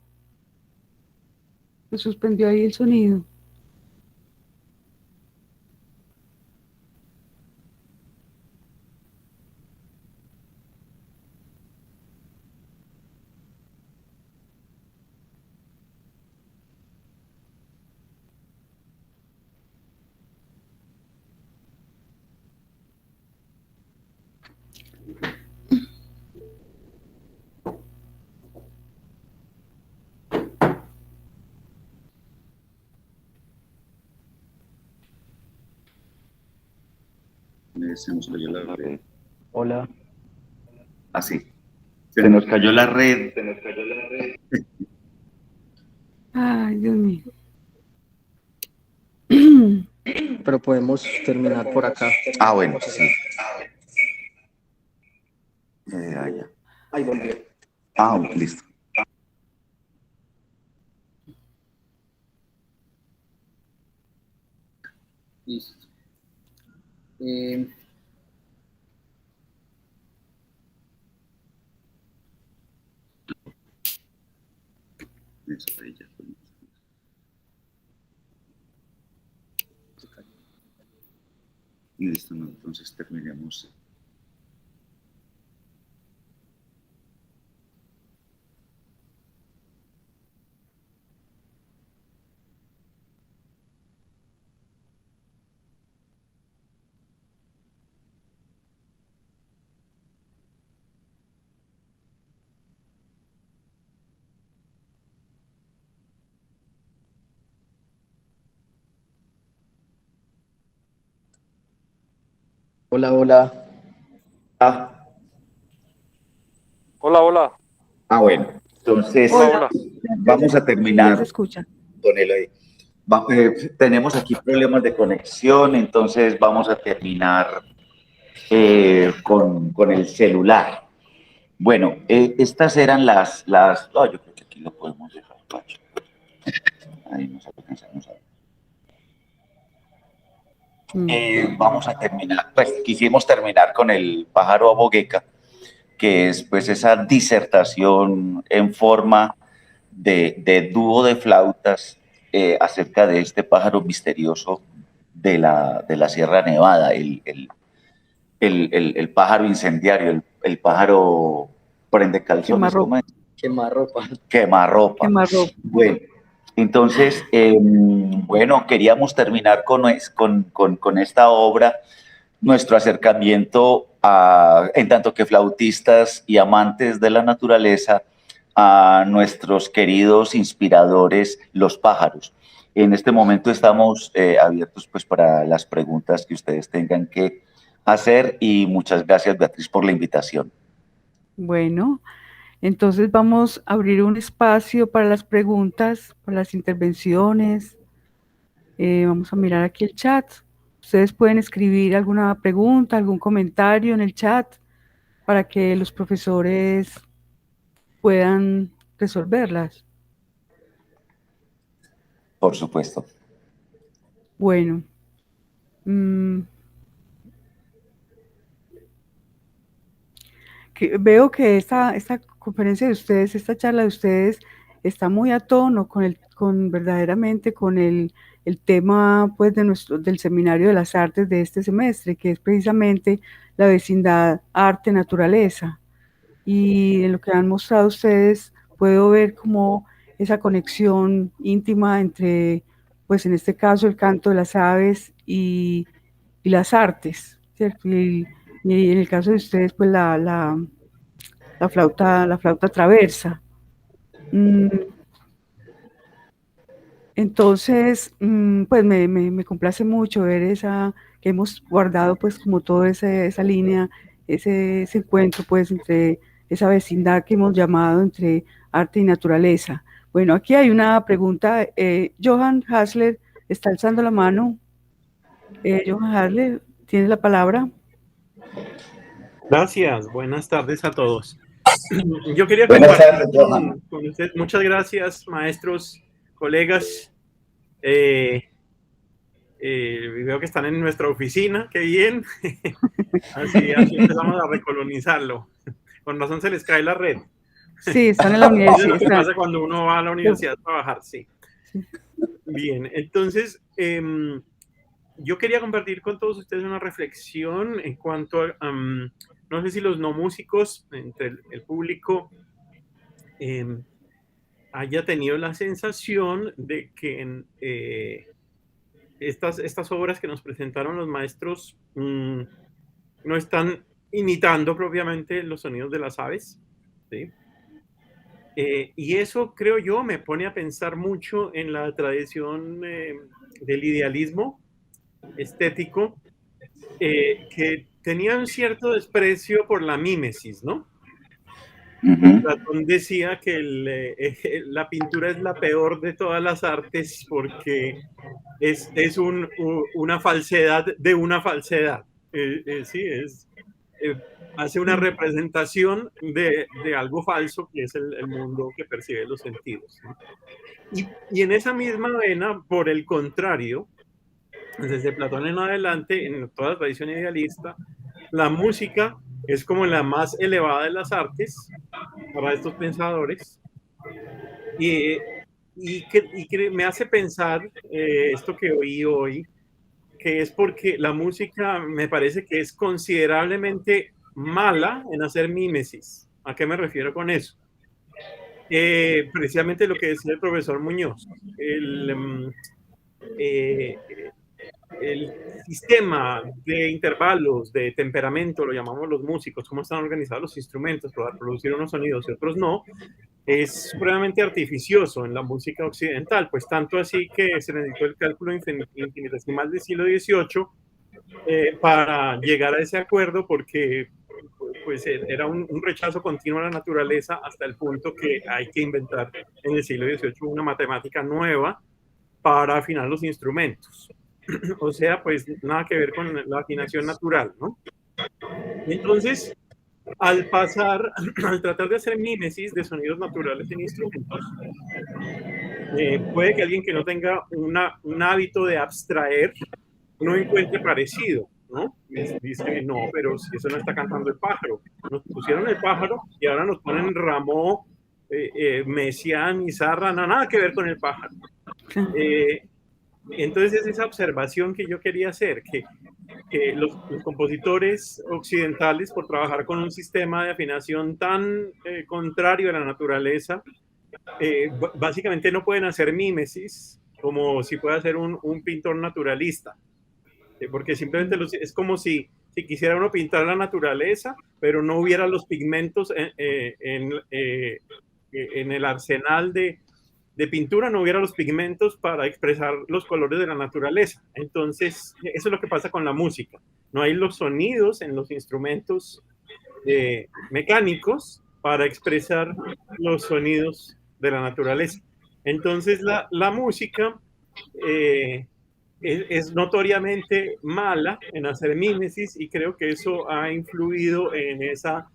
Se suspendió ahí el sonido. Se nos cayó la red. Hola. Así. Se nos cayó la red. Ay, Dios mío. Pero podemos terminar por acá. Ah, bueno, sí. Ya. Ahí volví. Ah, listo. Listo. Eso, ahí ya fue. Listo, no, entonces terminemos. Hola, hola. Ah, Hola. bueno, entonces Hola. vamos a Sí, ya se terminar escucha. con él ahí. Tenemos aquí problemas de conexión, entonces vamos a terminar con el celular. Bueno, estas eran yo creo que aquí lo podemos dejar, Pacho. Ahí nos alcanzamos a ver. Vamos a terminar, pues quisimos terminar con el pájaro abogueca, que es pues esa disertación en forma de dúo de flautas acerca de este pájaro misterioso de la Sierra Nevada, el pájaro incendiario, el pájaro prende calzones, ¿cómo es? Quemarropa. Quemarropa. Quemarropa. Bueno, entonces, bueno, queríamos terminar con esta obra, nuestro acercamiento en tanto que flautistas y amantes de la naturaleza, a nuestros queridos inspiradores, los pájaros. En este momento estamos abiertos pues para las preguntas que ustedes tengan que hacer y muchas gracias, Beatriz, por la invitación. Bueno, entonces vamos a abrir un espacio para las preguntas, para las intervenciones. Vamos a mirar aquí el chat. Ustedes pueden escribir alguna pregunta, algún comentario en el chat para que los profesores puedan resolverlas. Por supuesto. Bueno, veo que esta conferencia de ustedes, esta charla de ustedes está muy a tono con verdaderamente con el tema pues del Seminario de las Artes de este semestre, que es precisamente la vecindad arte-naturaleza. Y en lo que han mostrado ustedes puedo ver como esa conexión íntima entre, pues en este caso, el canto de las aves y las artes, ¿cierto? Y en el caso de ustedes, pues la flauta traversa. Entonces, pues me complace mucho ver que hemos guardado pues como toda esa línea, ese encuentro pues entre esa vecindad que hemos llamado entre arte y naturaleza. Bueno, aquí hay una pregunta. Johan Hasler está alzando la mano. Johan Hasler, ¿tienes la palabra? Gracias, buenas tardes a todos. Yo quería Buenas compartir tardes, Johan. con usted. Muchas gracias, maestros, colegas. Veo que están en nuestra oficina, qué bien. Así empezamos a recolonizarlo. Con razón se les cae la red. Sí, están en la Eso es universidad. lo que pasa cuando uno va a la universidad a trabajar, sí. Bien, entonces yo quería compartir con todos ustedes una reflexión en cuanto a, no sé si los no músicos, entre el público, haya tenido la sensación de que estas obras que nos presentaron los maestros no están imitando propiamente los sonidos de las aves, ¿sí? Y eso, creo yo, me pone a pensar mucho en la tradición del idealismo estético, que tenía un cierto desprecio por la mímesis, ¿no? Platón decía que la pintura es la peor de todas las artes porque es una falsedad de una falsedad. Sí, hace una representación de algo falso que es el mundo que percibe los sentidos, ¿no? Y en esa misma vena, por el contrario, desde Platón en adelante, en toda la tradición idealista, la música es como la más elevada de las artes para estos pensadores, y me hace pensar esto que oí hoy, que es porque la música me parece que es considerablemente mala en hacer mímesis. ¿A qué me refiero con eso? Precisamente lo que decía el profesor Muñoz. El sistema de intervalos, de temperamento, lo llamamos los músicos, cómo están organizados los instrumentos para producir unos sonidos y otros no, es supremamente artificioso en la música occidental, pues tanto así que se necesitó el cálculo infinitesimal del siglo XVIII para llegar a ese acuerdo, porque pues era un rechazo continuo a la naturaleza, hasta el punto que hay que inventar en el siglo XVIII una matemática nueva para afinar los instrumentos. O sea, pues nada que ver con la afinación natural, ¿no? Y entonces, al tratar de hacer mímesis de sonidos naturales en instrumentos, puede que alguien que no tenga un hábito de abstraer no encuentre parecido, ¿no? Dice, no, pero si eso no está cantando el pájaro. Nos pusieron el pájaro y ahora nos ponen Rameau, Messiaen y Sarra, nada que ver con el pájaro. Entonces es esa observación que yo quería hacer, que los compositores occidentales, por trabajar con un sistema de afinación tan contrario a la naturaleza, básicamente no pueden hacer mímesis como si puede hacer un pintor naturalista, porque simplemente es como si quisiera uno pintar la naturaleza, pero no hubiera los pigmentos en el arsenal de pintura, no hubiera los pigmentos para expresar los colores de la naturaleza. Entonces, eso es lo que pasa con la música. No hay los sonidos en los instrumentos mecánicos para expresar los sonidos de la naturaleza. Entonces, la música es notoriamente mala en hacer mímesis, y creo que eso ha influido en esa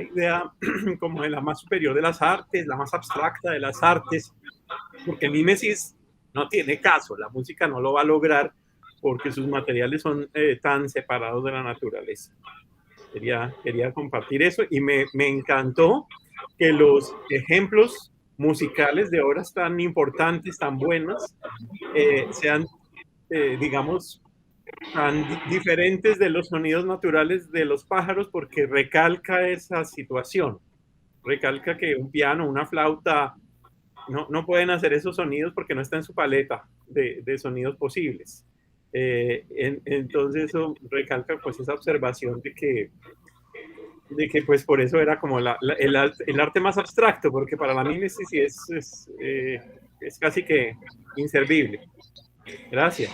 idea como de la más superior de las artes, la más abstracta de las artes, porque mímesis no tiene caso, la música no lo va a lograr porque sus materiales son tan separados de la naturaleza. Quería compartir eso, y me encantó que los ejemplos musicales de obras tan importantes, tan buenas, sean, digamos, tan diferentes de los sonidos naturales de los pájaros, porque recalca esa situación, recalca que un piano, una flauta, no pueden hacer esos sonidos porque no está en su paleta de sonidos posibles. Entonces eso recalca pues esa observación de que pues por eso era como el arte más abstracto, porque para la mímesis es casi que inservible. Gracias.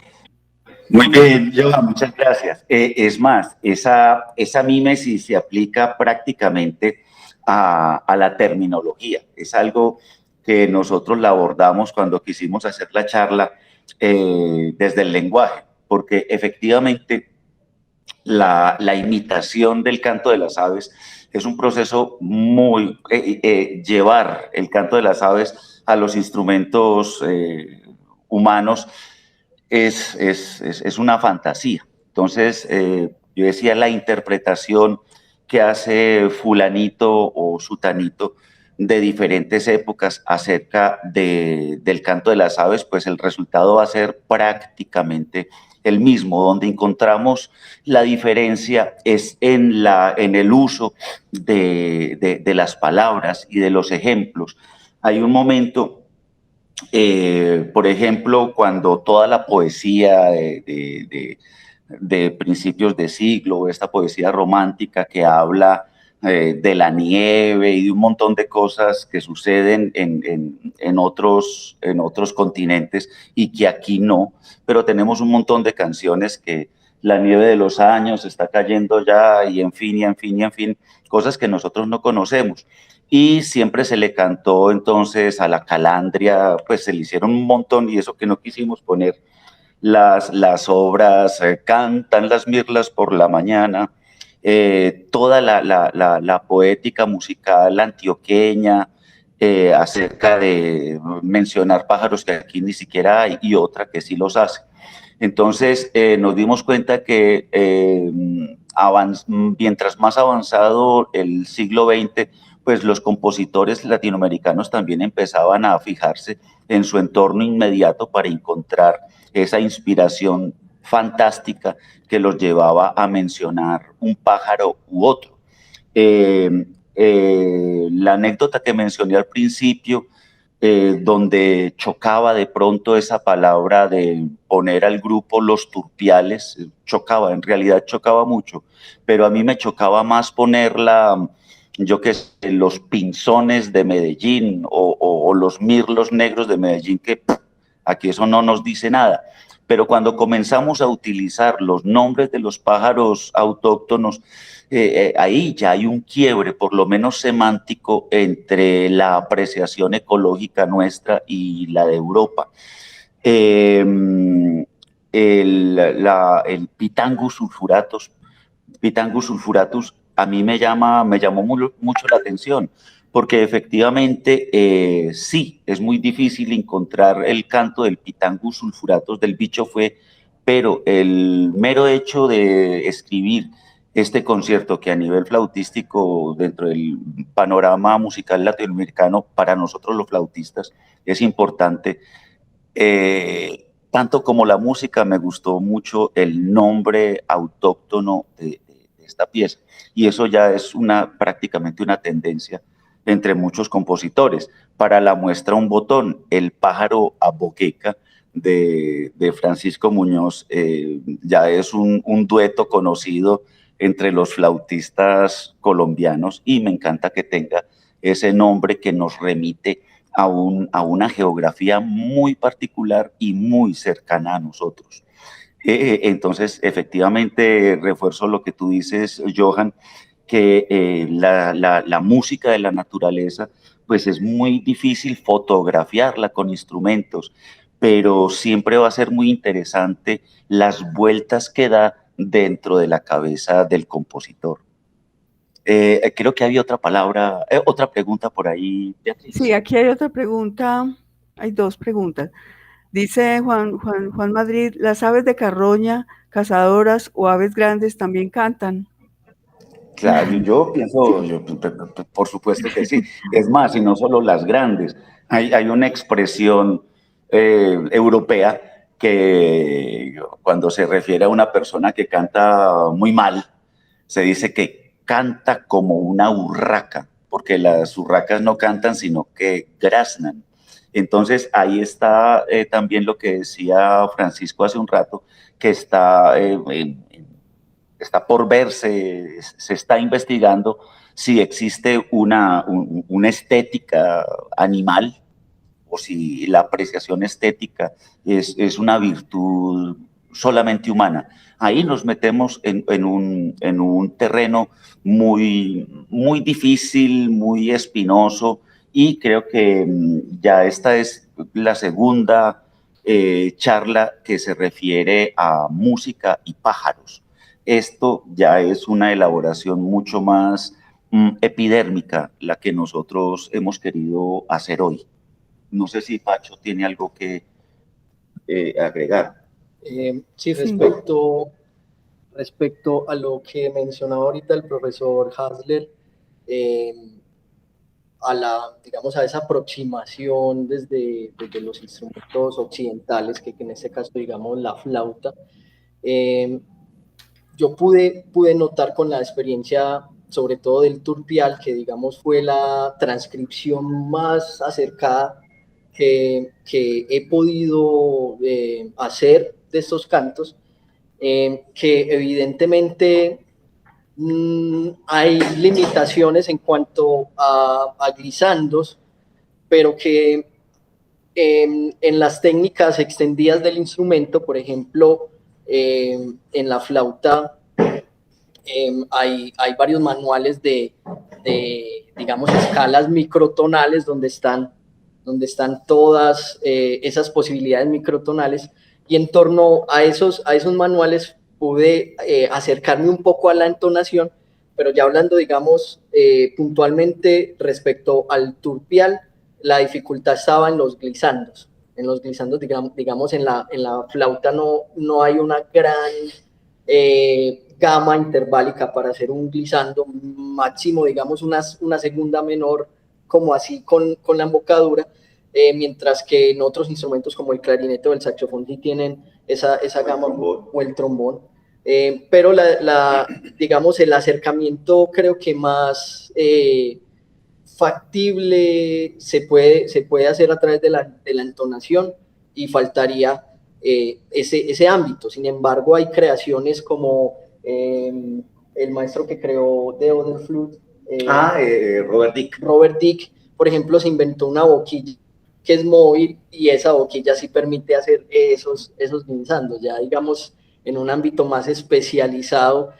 Muy bien, Johan, muchas gracias. Es más, esa mímesis se aplica prácticamente a la terminología. Es algo que nosotros la abordamos cuando quisimos hacer la charla desde el lenguaje, porque efectivamente la imitación del canto de las aves es un proceso muy... llevar el canto de las aves a los instrumentos humanos es una fantasía. Entonces, yo decía, la interpretación que hace fulanito o sutanito de diferentes épocas acerca del canto de las aves, pues el resultado va a ser prácticamente el mismo. Donde encontramos la diferencia es en el uso de las palabras y de los ejemplos. Hay un momento, por ejemplo, cuando toda la poesía de principios de siglo, esta poesía romántica que habla de la nieve y de un montón de cosas que suceden en otros continentes y que aquí no, pero tenemos un montón de canciones que la nieve de los años está cayendo ya y en fin, y en fin, y en fin, cosas que nosotros no conocemos. Y siempre se le cantó entonces a la calandria, pues se le hicieron un montón, y eso que no quisimos poner las obras, cantan las mirlas por la mañana, toda la poética musical antioqueña, acerca de mencionar pájaros que aquí ni siquiera hay y otra que sí los hace. Entonces nos dimos cuenta que mientras más avanzado el siglo XX, pues los compositores latinoamericanos también empezaban a fijarse en su entorno inmediato para encontrar esa inspiración fantástica que los llevaba a mencionar un pájaro u otro. La anécdota que mencioné al principio, donde chocaba de pronto esa palabra de poner al grupo los turpiales, chocaba, en realidad chocaba mucho, pero a mí me chocaba más ponerla, yo qué sé, los pinzones de Medellín o los mirlos negros de Medellín, que aquí eso no nos dice nada. Pero cuando comenzamos a utilizar los nombres de los pájaros autóctonos, ahí ya hay un quiebre, por lo menos semántico, entre la apreciación ecológica nuestra y la de Europa. El Pitangus sulfuratus, a mí me llamó mucho la atención, porque efectivamente sí, es muy difícil encontrar el canto del Pitangus sulfuratus del bicho fue, pero el mero hecho de escribir este concierto, que a nivel flautístico, dentro del panorama musical latinoamericano, para nosotros los flautistas es importante, tanto como la música, me gustó mucho el nombre autóctono de esta pieza, y eso ya es prácticamente una tendencia entre muchos compositores. Para la muestra un botón, El pájaro aboqueca de Francisco Muñoz, ya es un dueto conocido entre los flautistas colombianos, y me encanta que tenga ese nombre que nos remite a una geografía muy particular y muy cercana a nosotros. Entonces, efectivamente, refuerzo lo que tú dices, Johan, que la música de la naturaleza, pues es muy difícil fotografiarla con instrumentos, pero siempre va a ser muy interesante las vueltas que da dentro de la cabeza del compositor. Creo que había otra pregunta por ahí, Beatriz. Sí, aquí hay otra pregunta, hay dos preguntas. Dice Juan Madrid, ¿las aves de carroña, cazadoras o aves grandes también cantan? Claro, yo pienso, por supuesto que sí. Es más, y no solo las grandes. Hay una expresión europea que cuando se refiere a una persona que canta muy mal, se dice que canta como una urraca, porque las urracas no cantan, sino que graznan. Entonces, ahí está también lo que decía Francisco hace un rato, que está por verse, se está investigando si existe una estética animal, o si la apreciación estética es una virtud solamente humana. Ahí nos metemos en un terreno muy difícil, muy espinoso, y creo que ya esta es la segunda charla que se refiere a música y pájaros. Esto ya es una elaboración mucho más epidérmica, la que nosotros hemos querido hacer hoy. No sé si Pacho tiene algo que agregar. Sí, respecto respecto a lo que mencionaba ahorita el profesor Hasler, digamos, a esa aproximación desde los instrumentos occidentales, que en este caso, digamos, la flauta, yo pude notar con la experiencia, sobre todo del turpial, que digamos fue la transcripción más acercada que he podido hacer de estos cantos, que evidentemente hay limitaciones en cuanto a glisandos, pero que en las técnicas extendidas del instrumento, por ejemplo, en la flauta, hay varios manuales de, digamos, escalas microtonales donde están todas esas posibilidades microtonales, y en torno a esos manuales pude acercarme un poco a la entonación, pero ya hablando, digamos, puntualmente respecto al turpial, la dificultad estaba en los glisandos. En los glisandos, digamos, en la flauta no hay una gran gama interválica para hacer un glissando máximo, digamos, una segunda menor, como así con la embocadura, mientras que en otros instrumentos como el clarinete o el saxofón sí tienen esa gama, o el trombón. Pero digamos, el acercamiento creo que más factible se puede hacer a través de la entonación, y faltaría ese ámbito. Sin embargo, hay creaciones como el maestro que creó The Other Flute, Robert Dick, por ejemplo, se inventó una boquilla que es móvil, y esa boquilla sí permite hacer esos glissandos, ya digamos en un ámbito más especializado,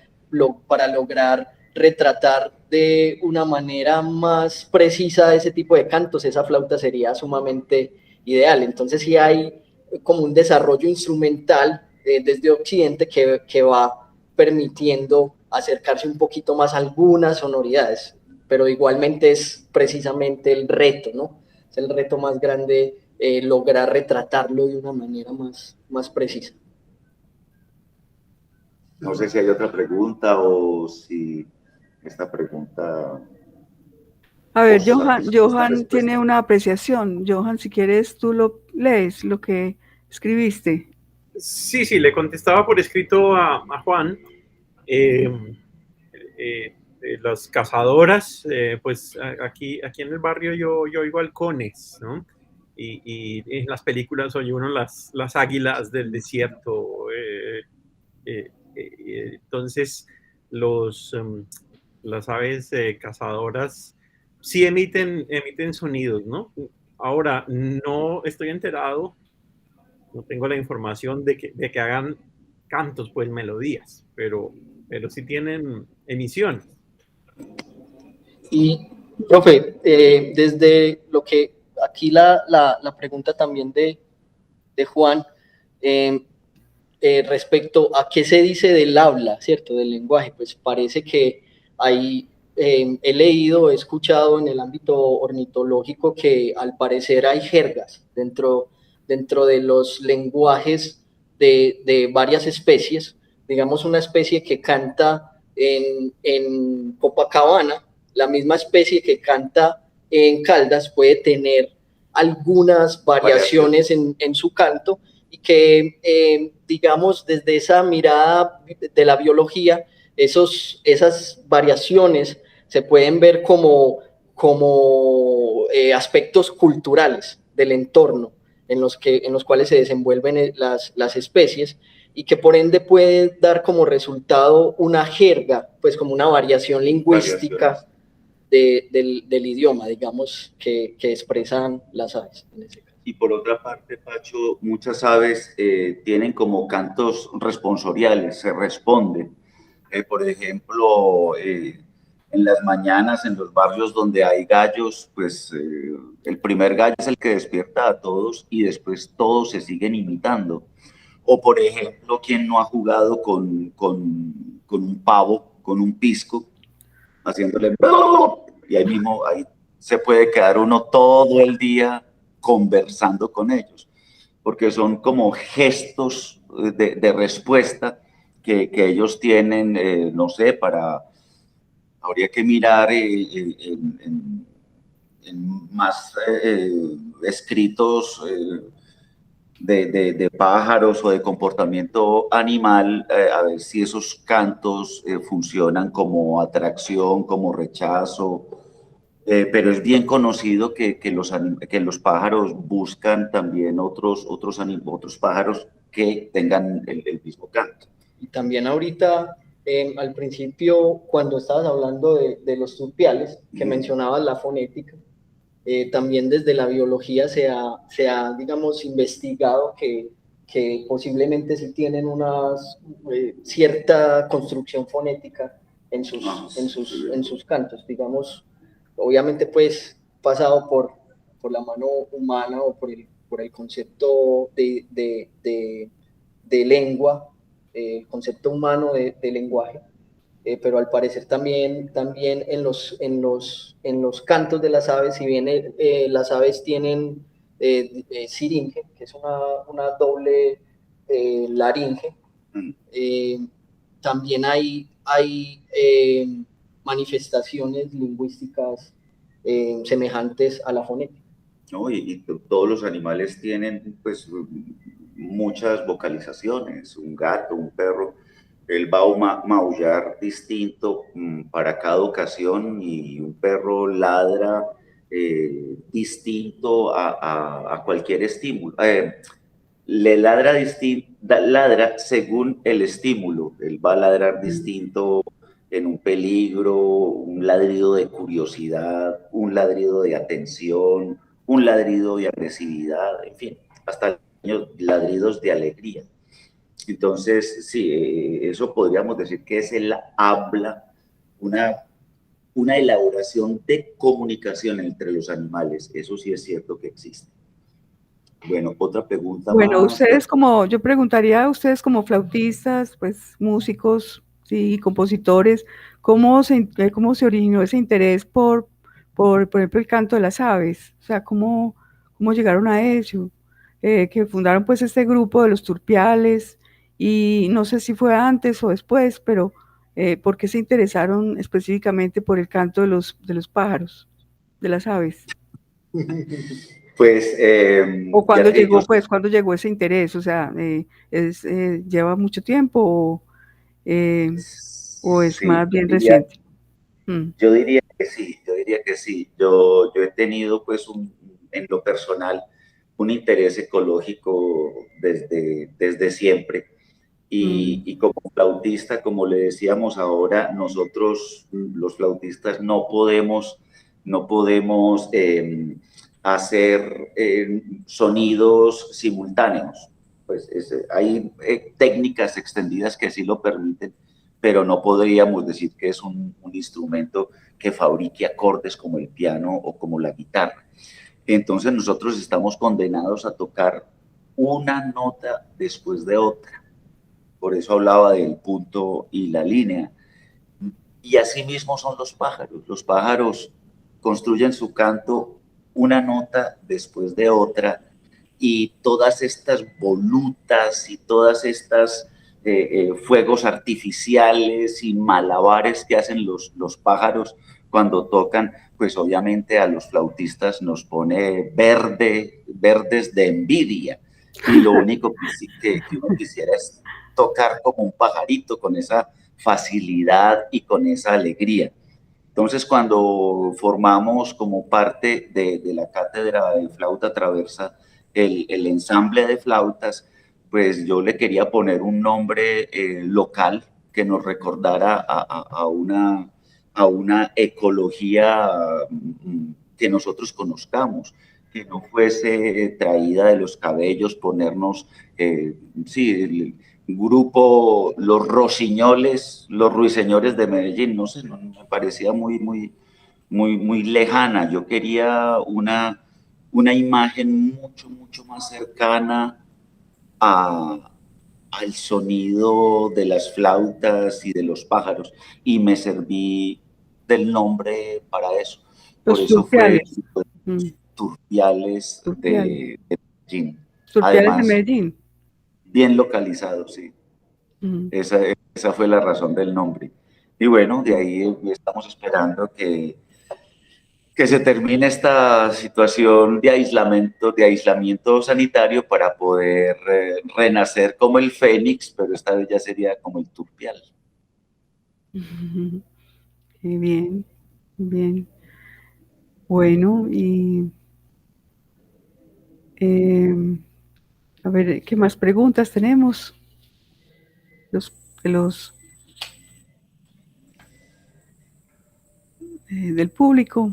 para lograr retratar de una manera más precisa ese tipo de cantos. Esa flauta sería sumamente ideal. Entonces sí hay como un desarrollo instrumental desde Occidente que va permitiendo acercarse un poquito más a algunas sonoridades, pero igualmente es precisamente el reto, ¿no? Es el reto más grande, lograr retratarlo de una manera más precisa. No sé si hay otra pregunta o si esta pregunta... A ver, Johan tiene una apreciación. Johan, si quieres, tú lo lees, lo que escribiste. Sí, le contestaba por escrito a Juan. Las cazadoras, pues aquí en el barrio yo oigo halcones, ¿no? Y en las películas oye uno las águilas del desierto. Entonces, las aves cazadoras sí emiten sonidos, ¿no? Ahora, no estoy enterado, no tengo la información de que hagan cantos, pues melodías, pero sí tienen emisiones. Y, profe, desde lo que aquí la pregunta también de Juan, respecto a qué se dice del habla, ¿cierto? Del lenguaje, pues parece que hay, he leído, he escuchado en el ámbito ornitológico que al parecer hay jergas dentro de los lenguajes de varias especies. Digamos, una especie que canta en Copacabana, la misma especie que canta en Caldas puede tener algunas variaciones en su canto, y que, digamos, desde esa mirada de la biología, esas variaciones se pueden ver como aspectos culturales del entorno en los cuales se desenvuelven las especies, y que por ende puede dar como resultado una jerga, pues como una variación lingüística del idioma, digamos, que expresan las aves en ese caso. Y por otra parte, Pacho, muchas aves tienen como cantos responsoriales, se responden. Por ejemplo, en las mañanas, en los barrios donde hay gallos, pues el primer gallo es el que despierta a todos y después todos se siguen imitando. O, por ejemplo, ¿quién no ha jugado con un pavo, con un pisco, haciéndole... Y ahí mismo ahí se puede quedar uno todo el día conversando con ellos, porque son como gestos de respuesta que ellos tienen, no sé, habría que mirar en más escritos de pájaros o de comportamiento animal, a ver si esos cantos funcionan como atracción, como rechazo. Pero es bien conocido que los pájaros buscan también otros pájaros que tengan el mismo canto. Y también ahorita, al principio, cuando estabas hablando de los turpiales, que mencionabas la fonética, también desde la biología se ha, digamos, investigado que posiblemente sí tienen una cierta construcción fonética en sus cantos, digamos, obviamente pues pasado por la mano humana o por el concepto de lengua, el concepto humano de lenguaje, pero al parecer también en los cantos de las aves, si bien las aves tienen siringe, que es una doble laringe, también hay manifestaciones lingüísticas semejantes a la fonética. ¿No? Y todos los animales tienen pues muchas vocalizaciones, un gato, un perro, él va a maullar distinto para cada ocasión y un perro ladra distinto a cualquier estímulo. Le ladra según el estímulo, él va a ladrar distinto en un peligro, un ladrido de curiosidad, un ladrido de atención, un ladrido de agresividad, en fin, hasta ladridos de alegría. Entonces, sí, eso podríamos decir que es el habla, una elaboración de comunicación entre los animales. Eso sí es cierto que existe. Bueno, otra pregunta Bueno, más. ustedes yo preguntaría a ustedes como flautistas, pues músicos, sí, compositores, ¿cómo se originó ese interés por ejemplo, el canto de las aves? O sea, ¿cómo llegaron a eso? Que fundaron pues este grupo de los turpiales y no sé si fue antes o después, pero ¿por qué se interesaron específicamente por el canto de los pájaros, de las aves? Pues, ¿O cuándo llegó, cuándo llegó ese interés? O sea, ¿lleva mucho tiempo o es sí, más bien reciente? Yo diría que sí, Yo he tenido, pues, en lo personal, un interés ecológico desde siempre. Y como flautista, como le decíamos ahora, nosotros, los flautistas, no podemos hacer sonidos simultáneos. Pues hay técnicas extendidas que sí lo permiten, pero no podríamos decir que es un instrumento que fabrique acordes como el piano o como la guitarra. Entonces nosotros estamos condenados a tocar una nota después de otra. Por eso hablaba del punto y la línea. Y así mismo son los pájaros. Los pájaros construyen su canto una nota después de otra, y todas estas volutas y todas estas fuegos artificiales y malabares que hacen los pájaros cuando tocan, pues obviamente a los flautistas nos pone verdes de envidia, y lo único que uno quisiera es tocar como un pajarito, con esa facilidad y con esa alegría. Entonces, cuando formamos como parte de la cátedra de flauta traversa el ensamble de flautas, pues yo le quería poner un nombre local que nos recordara a una ecología que nosotros conozcamos, que no fuese traída de los cabellos, ponernos, sí, el grupo Los Rosiñoles, los Ruiseñores de Medellín, no sé, me parecía muy lejana. Yo quería una imagen mucho más cercana al sonido de las flautas y de los pájaros, y me serví del nombre para eso. Por eso turpiales. fue Turpiales de Medellín. Turpiales Además, de Medellín. bien localizado, sí. Esa fue la razón del nombre. Y bueno, de ahí estamos esperando que se termine esta situación de aislamiento sanitario para poder renacer como el fénix, pero esta vez ya sería como el turpial. Qué bien, bien. Bueno, y a ver, ¿qué más preguntas tenemos? Los, de los del público.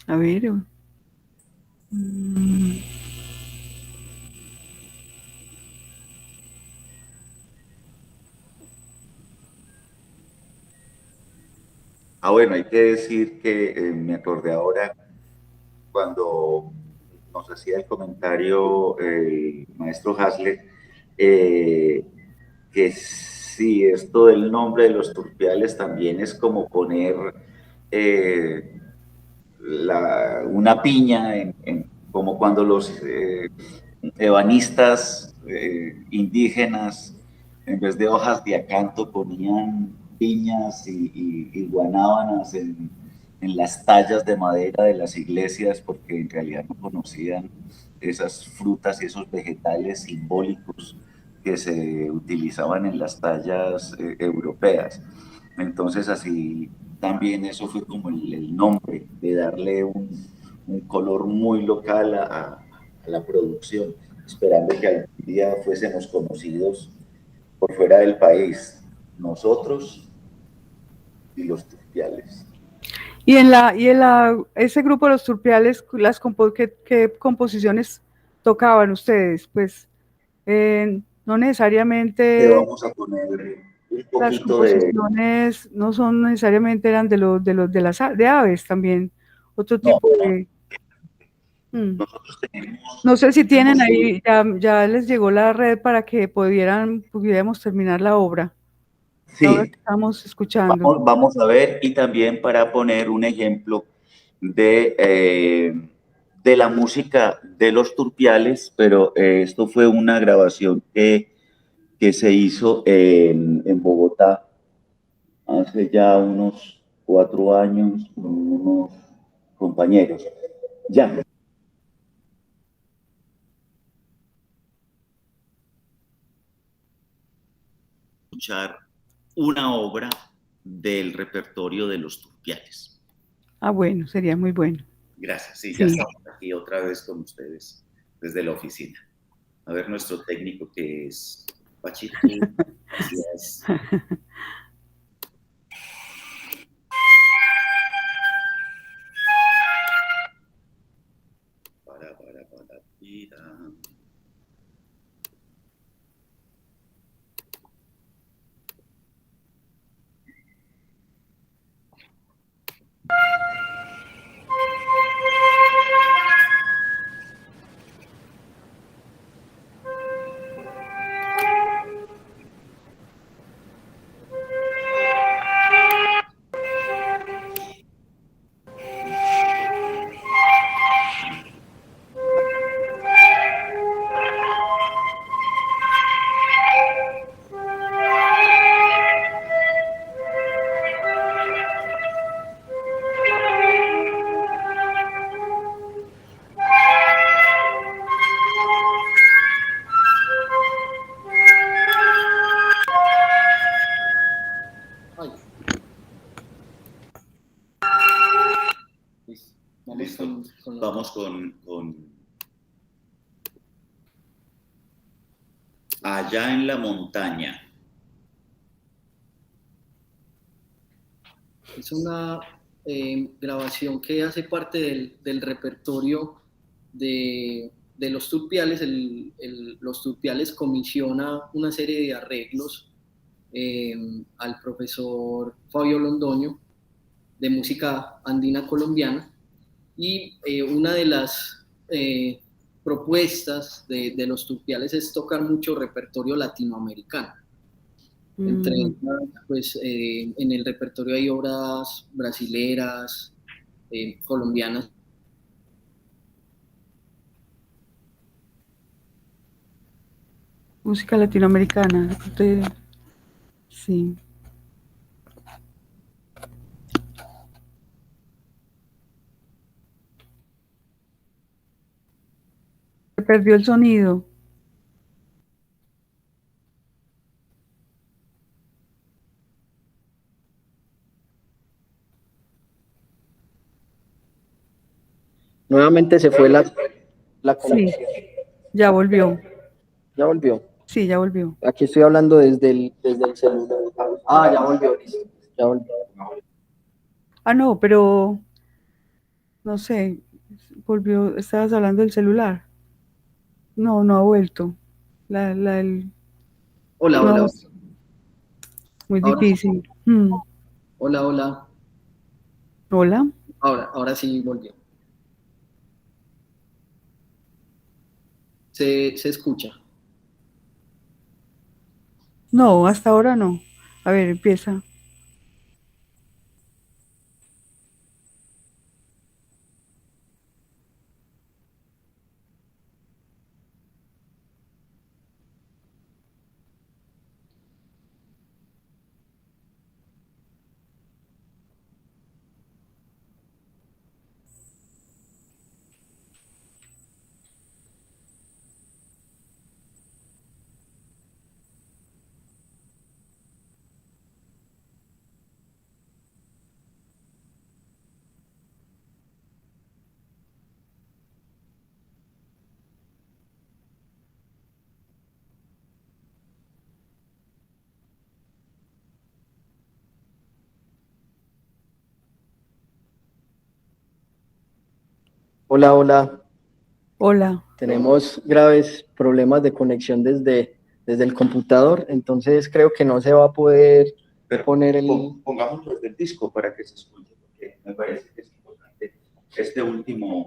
A ver. Bueno, hay que decir que me acordé ahora cuando nos hacía el comentario el maestro Hasler, que sí, esto del nombre de los turpiales también es como poner una piña, como cuando los ebanistas indígenas, en vez de hojas de acanto, ponían piñas y guanábanas en las tallas de madera de las iglesias, porque en realidad no conocían esas frutas y esos vegetales simbólicos que se utilizaban en las tallas europeas. Entonces así también eso fue como el nombre, de darle un color muy local a la producción, esperando que algún día fuésemos conocidos por fuera del país, nosotros y los turpiales. Y ese grupo de los turpiales, ¿qué composiciones tocaban ustedes? Pues no necesariamente. Le vamos a poner un poquito las composiciones no son necesariamente eran de aves también, otro tipo de. Nosotros tenemos. No sé si tienen ahí, ya les llegó la red para que pudiéramos terminar la obra. Sí, La obra que estamos escuchando. vamos a ver, y también para poner un ejemplo de la música de los turpiales, pero esto fue una grabación que se hizo en Bogotá hace ya unos 4 años con unos compañeros. Ya. Escuchar una obra del repertorio de los turpiales. Bueno, sería muy bueno. Gracias, sí, ya estamos aquí otra vez con ustedes desde la oficina. A ver nuestro técnico que es Pachito. Gracias. Vamos con Allá en la montaña. Es una grabación que hace parte del repertorio de los turpiales. Los turpiales comisiona una serie de arreglos al profesor Fabio Londoño de música andina colombiana, y una de las propuestas de los turpiales es tocar mucho repertorio latinoamericano. Entre Mm. ellas, pues en el repertorio hay obras brasileras, colombianas. Música latinoamericana. Sí. Se perdió el sonido. Nuevamente se fue la Sí, conexión. ya volvió. Ya volvió. Sí, ya volvió. Aquí estoy hablando desde el celular. Ah, ya volvió, listo. Ya volvió. Ah, no, pero no sé, volvió, estabas hablando del celular. No, no ha vuelto. El Hola, no, hola, muy ahora sí, difícil. hola, hola, Hola. ahora sí volvió. Se escucha. No, hasta ahora no. A ver, empieza. Hola, hola. Hola. Tenemos graves problemas de conexión desde el computador, entonces creo que no se va a poder Pero poner el... pongámoslo desde el disco para que se escuche, porque me parece que es importante este último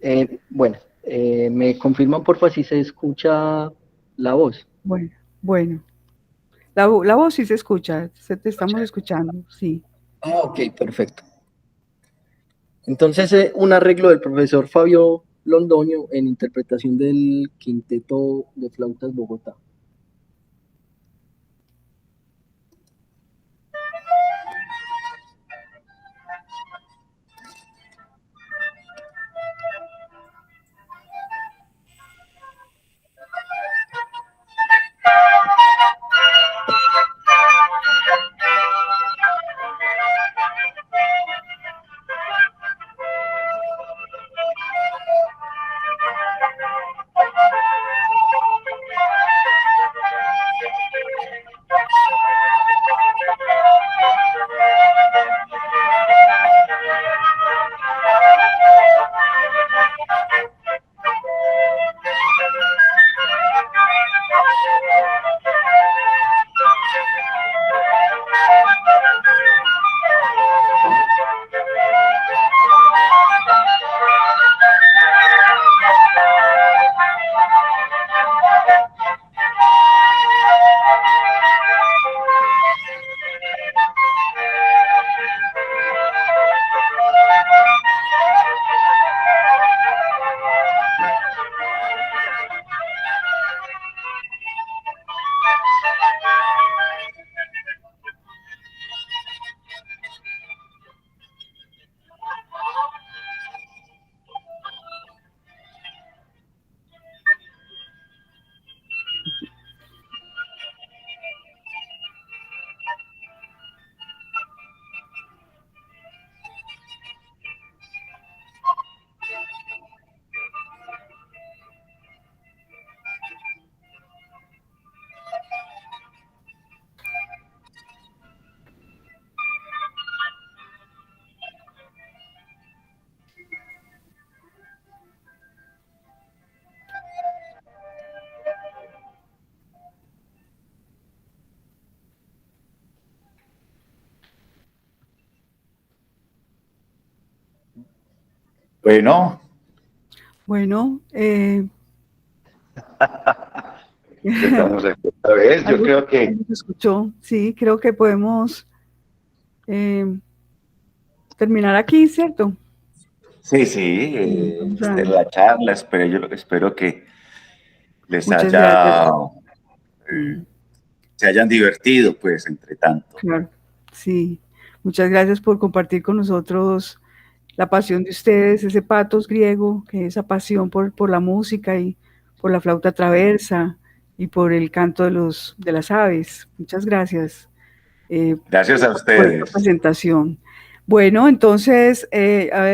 ejemplo. Bueno, ¿me confirman porfa si se escucha la voz? Bueno, bueno. La voz sí se escucha, te estamos escuchando, sí. Ah, ok, perfecto. Entonces, un arreglo del profesor Fabio Londoño en interpretación del Quinteto de Flautas Bogotá. Bueno, Bueno, Estamos aquí otra vez. Yo creo que... Se escuchó, sí, creo que podemos terminar aquí, ¿cierto? Sí, sí, la charla, espero que les Muchas haya, gracias. se hayan divertido, pues, entre tanto. Claro, sí. Muchas gracias por compartir con nosotros la pasión de ustedes, ese patos griego, que esa pasión por la música y por la flauta traversa y por el canto de las aves. Muchas gracias. Gracias a Por ustedes. esta presentación. Bueno, entonces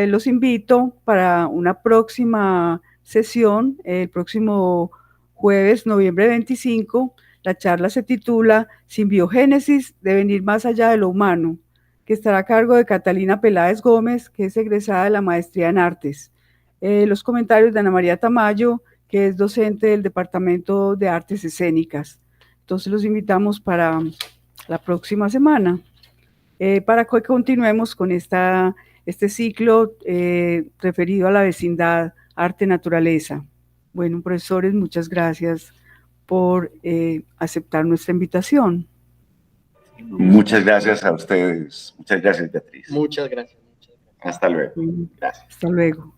los invito para una próxima sesión, el próximo jueves, noviembre 25. La charla se titula Simbiogénesis, devenir más allá de lo humano, que estará a cargo de Catalina Peláez Gómez, que es egresada de la Maestría en Artes. Los comentarios de Ana María Tamayo, que es docente del Departamento de Artes Escénicas. Entonces los invitamos para la próxima semana, para que continuemos con este ciclo referido a la vecindad, arte-naturaleza. Bueno, profesores, muchas gracias por aceptar nuestra invitación. Muchas gracias a ustedes. Muchas gracias, Beatriz. Muchas gracias. Hasta luego. Gracias. Hasta luego.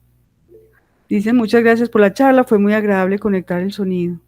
Dicen muchas gracias por la charla, fue muy agradable conectar el sonido.